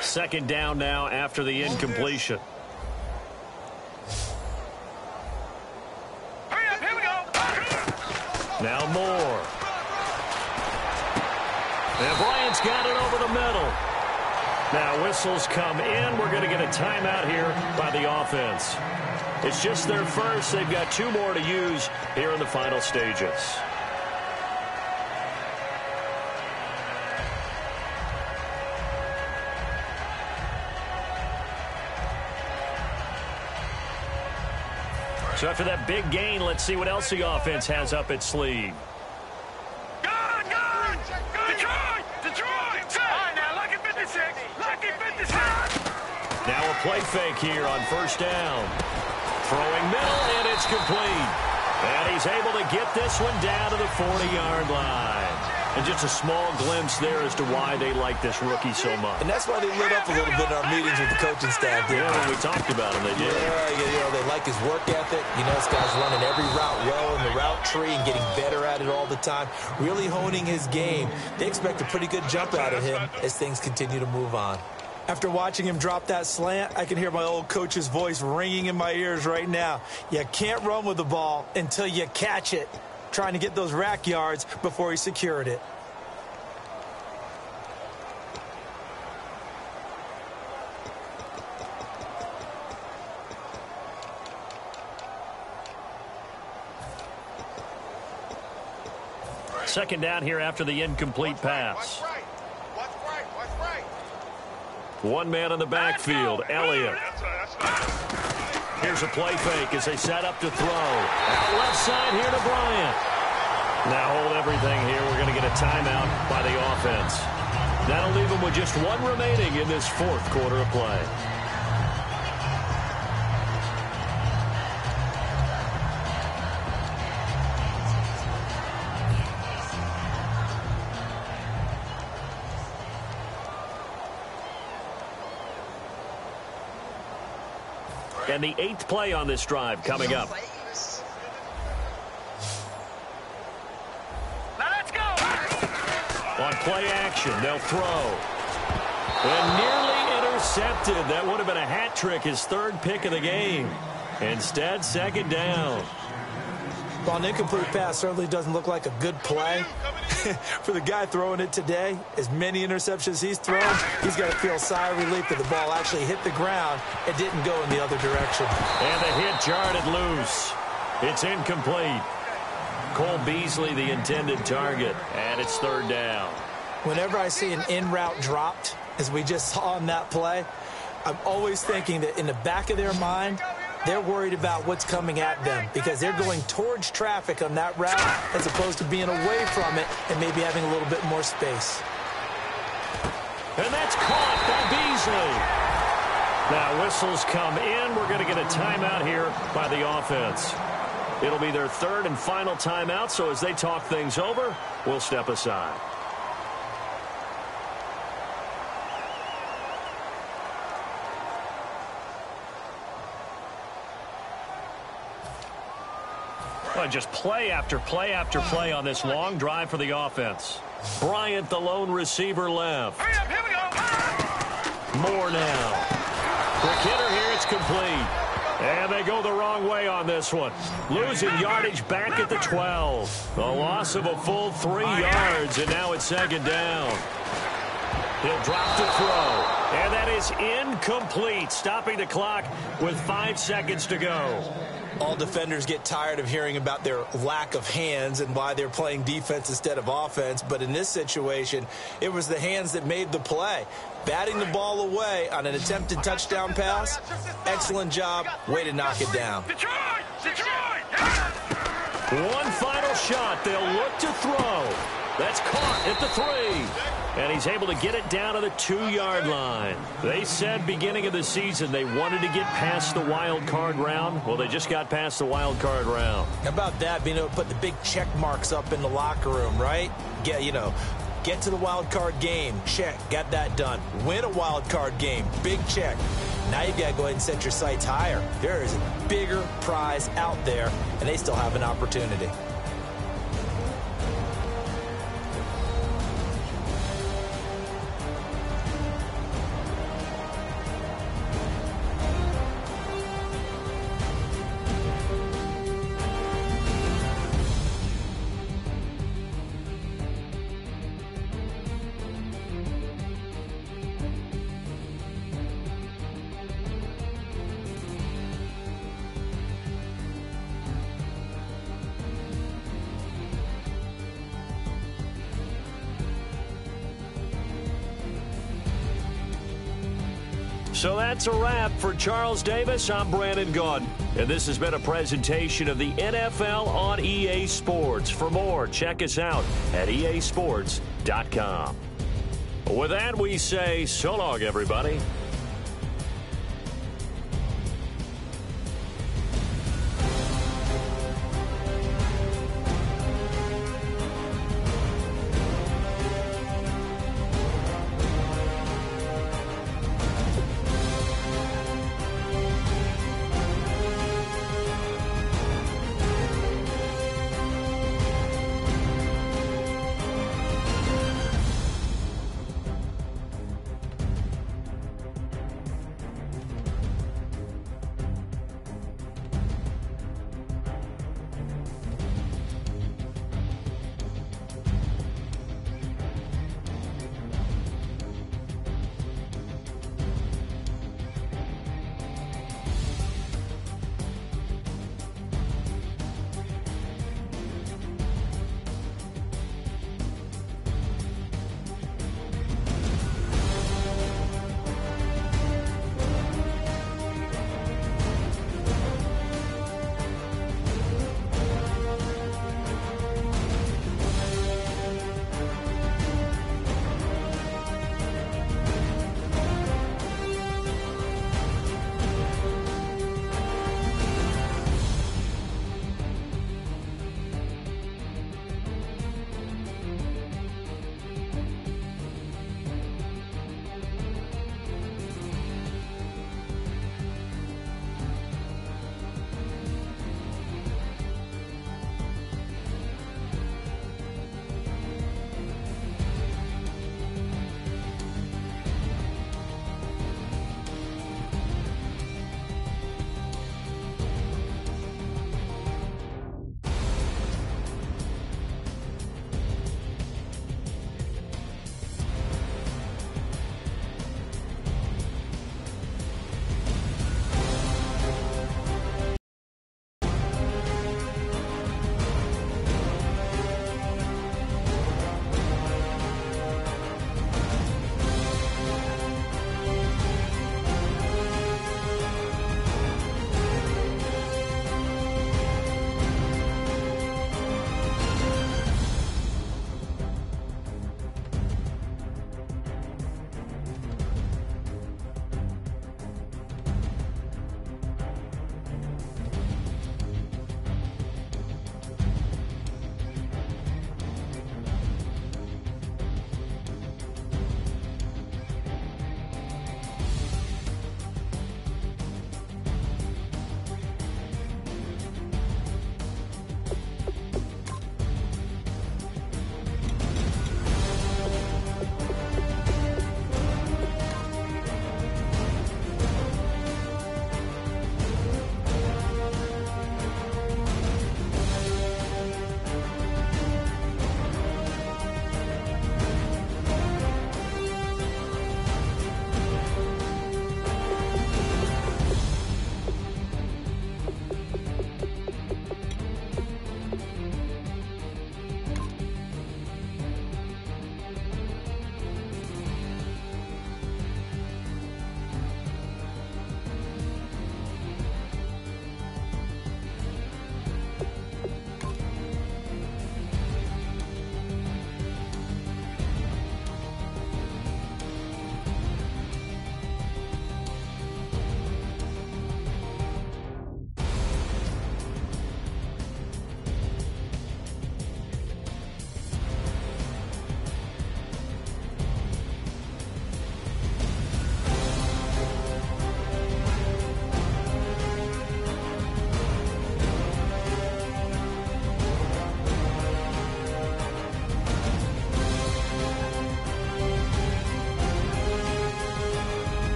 Speaker 5: Second down now after the incompletion.
Speaker 7: Here we go.
Speaker 5: Now Moore. And Bryant's got it over the middle. Now whistles come in. We're going to get a timeout here by the offense. It's just their first. They've got 2 more to use here in the final stages. So after that big gain, let's see what else the offense has up its sleeve. Now a play fake here on 1st down. Throwing middle, and it's complete. And he's able to get this one down to the 40-yard line. And just a small glimpse there as to why they like this rookie so much.
Speaker 8: And that's why they lit up a little bit in our meetings with the coaching staff.
Speaker 5: Yeah, when we talked about him, they did.
Speaker 8: Yeah, they like his work ethic. This guy's running every route well in the route tree and getting better at it all the time, really honing his game. They expect a pretty good jump out of him as things continue to move on. After watching him drop that slant, I can hear my old coach's voice ringing in my ears right now. You can't run with the ball until you catch it. Trying to get those rack yards before he secured it.
Speaker 5: Second down here after the incomplete pass. One man in the backfield, Elliott. Here's a play fake as they set up to throw. Out left side here to Bryant. Now hold everything here. We're going to get a timeout by the offense. That'll leave them with just one remaining in this fourth quarter of play. And the 8th play on this drive coming up.
Speaker 7: Let's go.
Speaker 5: On play action, they'll throw. And nearly intercepted. That would have been a hat trick, his third pick of the game. Instead, second down.
Speaker 8: Well, an incomplete pass certainly doesn't look like a good play. For the guy throwing it today, as many interceptions he's thrown, he's got to feel a sigh of relief that the ball actually hit the ground and didn't go in the other direction.
Speaker 5: And the hit jarred it loose. It's incomplete. Cole Beasley, the intended target, and it's third down.
Speaker 8: Whenever I see an in-route dropped, as we just saw in that play, I'm always thinking that in the back of their mind, they're worried about what's coming at them because they're going towards traffic on that route as opposed to being away from it and maybe having a little bit more space.
Speaker 5: And that's caught by Beasley. Now whistles come in. We're going to get a timeout here by the offense. It'll be their third and final timeout, so as they talk things over, we'll step aside. Well, just play after play after play on this long drive for the offense. Bryant, the lone receiver, left.
Speaker 7: Hurry up, here we go.
Speaker 5: Moore now. Quick hitter here, it's complete. And they go the wrong way on this one. Losing yardage back at the 12. The loss of a full 3 yards, and now it's second down. He'll drop to throw. And that is incomplete, stopping the clock with 5 seconds to go.
Speaker 8: All defenders get tired of hearing about their lack of hands and why they're playing defense instead of offense. But in this situation, it was the hands that made the play. Batting the ball away on an attempted touchdown pass. Excellent job. Way to knock it down.
Speaker 7: Detroit!
Speaker 5: One final shot. They'll look to throw. That's caught at the 3. And he's able to get it down to the 2-yard line. They said beginning of the season they wanted to get past the wild card round. Well, they just got past the wild card round.
Speaker 8: How about that, being able to put the big check marks up in the locker room, right? Get to the wild card game. Check. Got that done. Win a wild card game. Big check. Now you got to go ahead and set your sights higher. There is a bigger prize out there, and they still have an opportunity.
Speaker 5: So that's a wrap for Charles Davis. I'm Brandon Gaudin, and this has been a presentation of the NFL on EA Sports. For more, check us out at easports.com. With that, we say so long, everybody.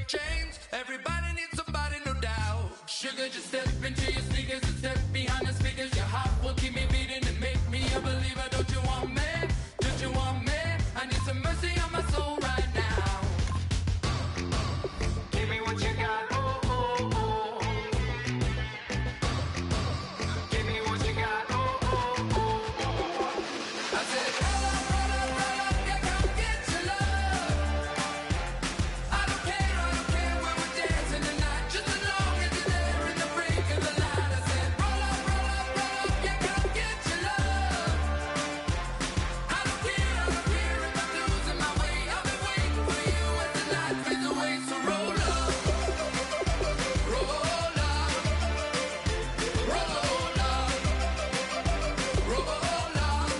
Speaker 7: chains. Everybody needs somebody, no doubt. Sugar, just step into your sneakers and step behind the speakers. Your heart will keep me beating and make me a believer. Don't you want me? Don't you want me? I need some mercy on my soul right now. Give me what you got, oh, oh, oh. Give me what you got, oh, oh, oh. I said, roll up, yeah, come get your love. I don't care where we're dancing tonight, just as long as you're there in the break of the light. I said, roll up, yeah, come get your love. I don't care if I'm losing my way. I've been waiting for you as the night fades away. So roll up, roll up, roll up, roll up.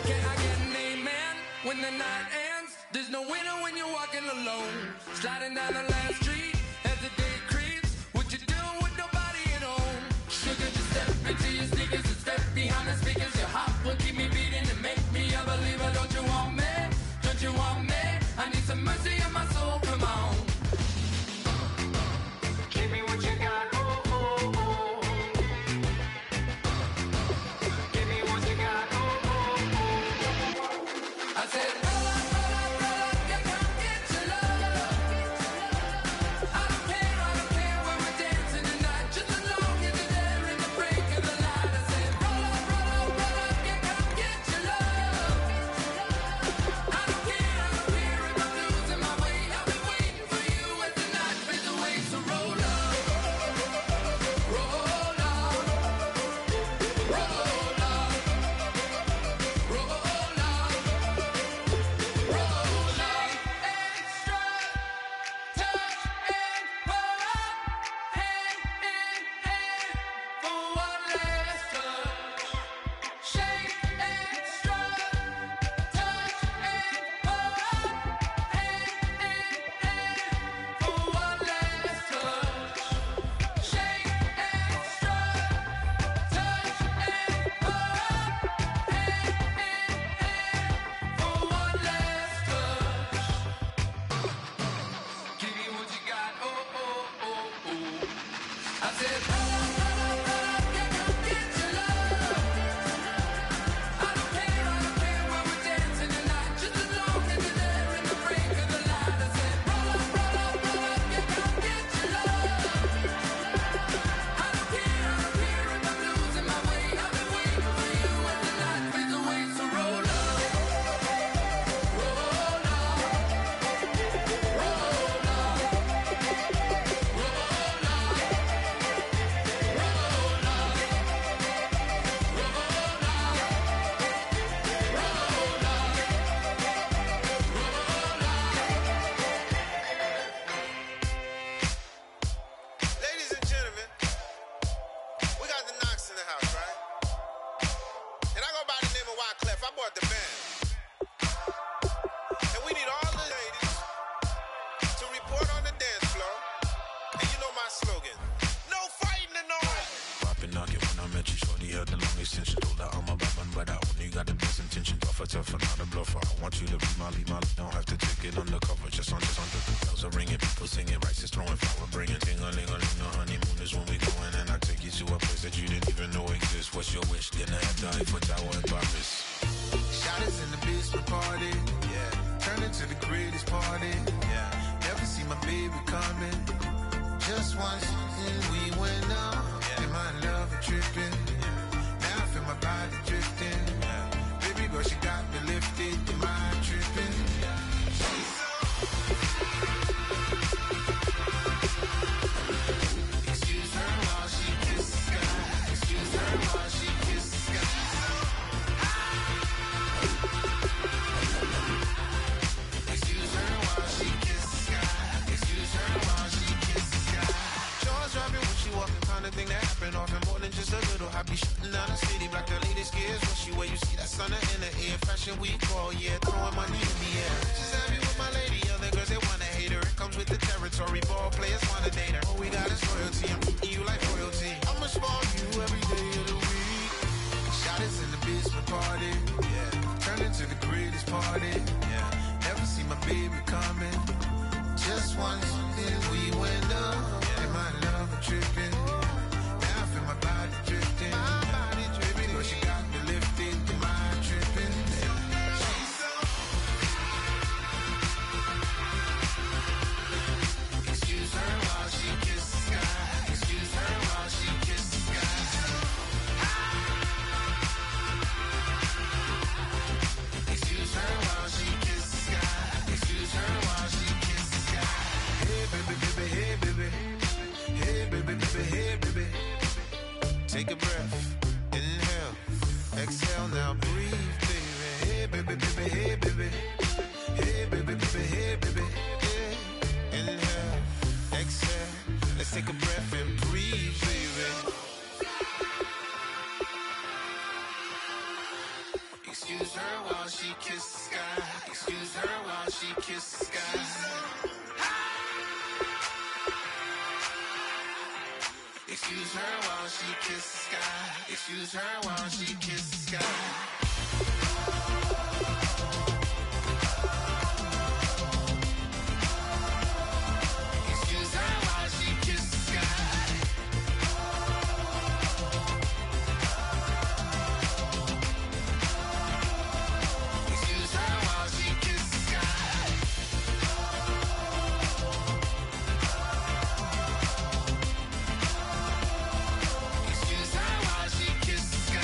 Speaker 7: Can I get an amen when the night ends? There's no winner when you're walking alone. Sliding down the last street as the day creeps. What you doing with nobody at home? Sugar, just step into your sneakers and step behind the speakers. Your heart will keep me beating and make me a believer. Don't you want me? Don't you want me? I need some mercy on my soul. Come on. Give me what you got. Oh, oh, oh. Give me what you got. Oh, oh, oh. I said, roll up, yeah, come get your love. I don't care where we're dancing tonight, just as long as you're there in the break of the light. I said, roll up, yeah, come get your love. I don't care if I'm losing my way. I've been waiting for you as the night fades away. So roll up, roll up, roll up, roll up, roll up. Extra touch and pull up, hand in hand for one last touch. Shake extra touch and pull up, hand in hand for one last touch. Shake extra touch and pull up, hand in hand for one last touch. Give me what you got, oh, oh, oh, oh. I said, yeah, come get your love. I don't care where we're dancing tonight, just as long as you're there in the break of the light. I said, roll up, yeah, come get your love. I don't care if I'm losing my way. I've been waiting for you as the night fades away. So roll up, roll up, roll
Speaker 2: Ladies and gentlemen, we got the Knox in the house, right? And I go by the name of Wyclef. I bought the band. And we need all the ladies to report on the dance floor. And you know my slogan, no fighting and no hiding.
Speaker 9: Poppin' knock it when I met you, shorty had the long extension. Told her I'm a bad man, but I only got the best intention. Tougher, not a bluffer. I want you to be my lead, don't have to take it undercover. Just under the bells are ringing, people singing, rice is throwing, flower bringing. Ting-a-ling-a-ling, the honeymoon is when we going, and I take you to a place that you didn't even know exists. What's your wish? Dinner at the Eiffel Tower in Paris.
Speaker 2: Shot is in the basement party, yeah. Turn into the greatest party, yeah. Never see my baby coming. Just once, we went out, yeah. And my love a tripping, yeah. Now I feel my body drifting, yeah. Baby girl, she got me lifted, the mind tripping, yeah. Excuse her while she kisses the sky. Excuse her while she kisses the sky. Excuse her while she kisses the sky. Excuse her while she kisses the sky. Jaws dropping when she walking, kind of thing that happen often. More than just a little happy shutting down the city. Black the latest gears when she wear. You see that sun in the air. Fashion week all year, throwing money in the air. She's happy with my lady. Other girls they wanna hate her. It comes with the territory. Ball players wanna date her. All we got is loyalty. I'm treating you like royalty. I'ma spoil you every day of the week. Shot is in the basement party, yeah. Turn into the greatest party, yeah. Never see my baby coming.
Speaker 9: just once, then we went up. And my love tripping. Now I feel my body drifting. But she got me lifted, the mind tripping. She's so. Excuse her while she kisses the sky. Excuse her while she kisses the sky. Excuse her while she kisses the sky. Excuse her while she kisses the sky. Hey baby, baby, hey baby. Hey baby, baby, hey baby. Take a breath, inhale, exhale, now breathe, baby. Hey baby, baby, hey baby. Hey baby, baby, hey baby. Yeah. Inhale, exhale, let's take a breath and breathe, baby. Excuse her while she kisses the sky. Excuse her while she kisses the sky. Excuse her while she kisses the sky. Excuse her while she kisses the sky. Excuse her while she kisses the sky. Excuse her while she kisses the sky. Excuse her while she kisses the sky.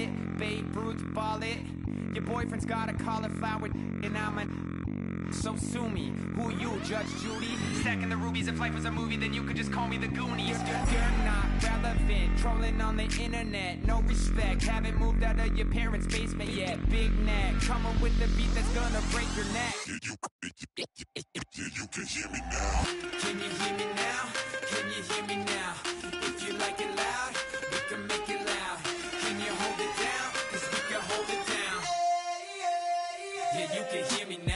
Speaker 6: it. Babe Ruth ball it. Your boyfriend's got a cauliflower and I'm a... So sue me, who you, Judge Judy? Stacking the rubies, if life was a movie, then you could just call me the Goonies. You're not relevant, trolling on the internet, no respect. Haven't moved out of your parents' basement yet. Big neck, coming with the beat that's gonna break your neck.
Speaker 9: You can hear me now.
Speaker 6: Can you hear me now? Can you hear me now? If you like it loud, we can make it loud. Can you hold it down? 'Cause we can hold it down. Yeah, you can hear me now.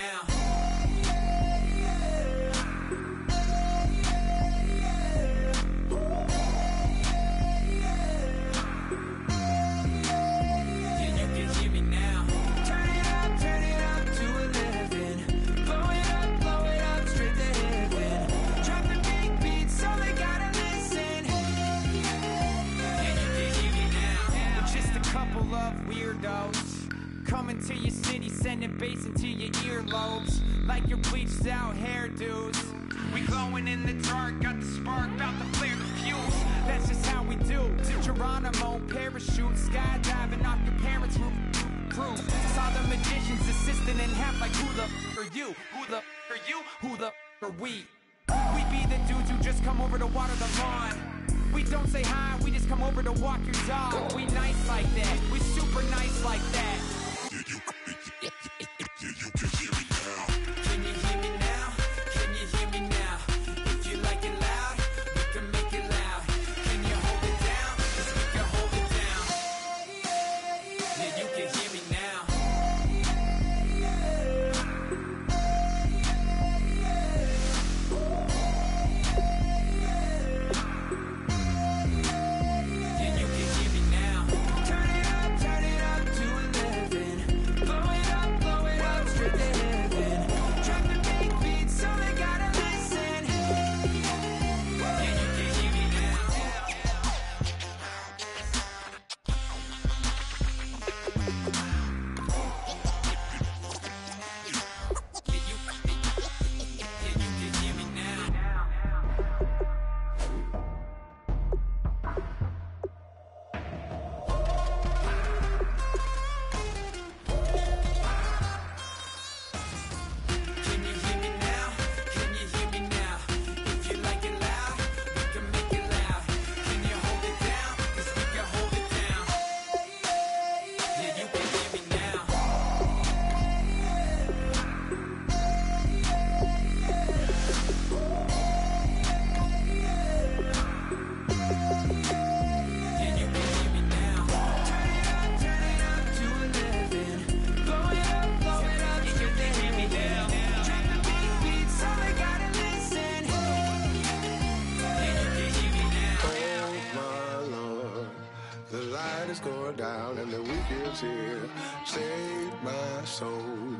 Speaker 6: Coming to your city, sending bass into your earlobes, like your bleached out hairdos. We glowing in the dark, got the spark, about to flare the fuse. That's just how we do. Geronimo, parachute, skydiving off your parents' roof. Saw the magician's assistant in half, like who the are you? Who the are you? Who the are we? We be the dudes who just come over to water the lawn. We don't say hi, we just come over to walk your dog. We nice like that, we super nice like that.
Speaker 9: You can hear me now.
Speaker 6: Can you hear me now? Can you hear me now? If you like it loud, we can make it loud. Can you hold it down? 'Cause we can hold it down. Yeah, you can hear me now. Yeah, you can hear me now. Turn it up to 11. Blow it up straight to heaven. Drop the big beat so they gotta listen. Yeah, you can hear me now. Yeah, you can hear me now. Can you hear me now? Can you hear me now? If you like it loud, we can make it loud. Can you hold it down? 'Cause we can hold it down. Yeah, you can hear me now. Yeah, you can hear me now. Turn it up to 11. Blow it up straight to hear me now. Drop the big beat so they gotta listen. Yeah, you can hear me now.
Speaker 2: Oh my Lord, the light is going down and the weekend's here. Save my soul.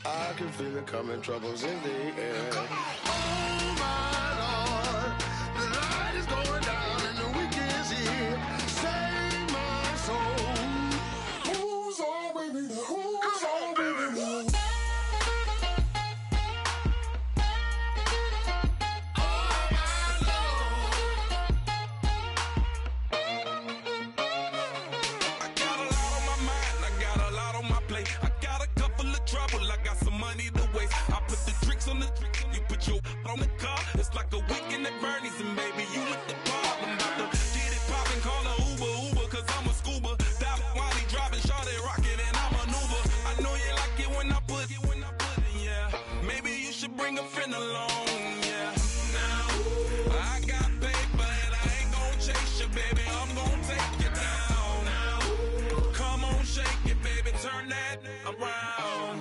Speaker 2: I can feel it coming, troubles in the air. Oh my Lord, the light is going down and the weekend's here. Save my soul. Who's all with me? Who's all with me?
Speaker 9: I got a lot on my mind, I got a lot on my plate. I got a couple of trouble, I got some money to waste. I put the drinks on the you put your on the car. It's like a weekend at Bernie's, and baby, you look the part. I'm about to get it poppin', call a Uber, 'cause I'm a scuba. That while he driving, shawty rockin', and I maneuver. I know you like it when I put it, yeah. Maybe you should bring a friend along, yeah. Now, I got paper, and I ain't gon' chase you, baby. I'm gon' take you down. Now, come on, shake it, baby, turn that around.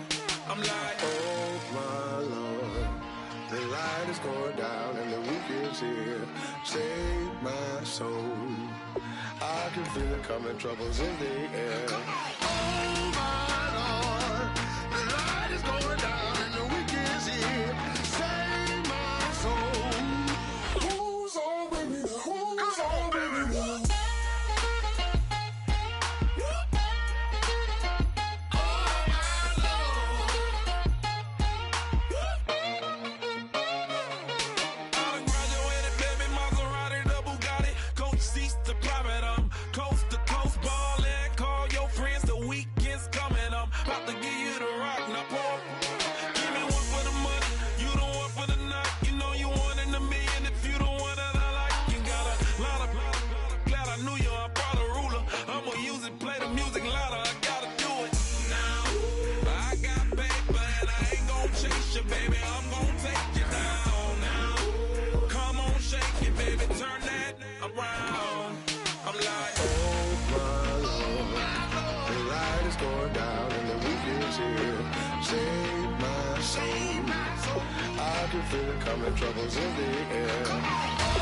Speaker 9: I'm like,
Speaker 2: Oh my Lord, the light is going down and the weekend's here. Save my soul. I can feel it coming, troubles in the air. Oh my Lord, the light is going down and the weekend's here. Save my soul. Who's all with me? Who's all with me?
Speaker 9: I done graduated, baby, Maserati, the Bugatti, coach seats to private, coast to coast ballin', call
Speaker 2: feel it coming, troubles in the air.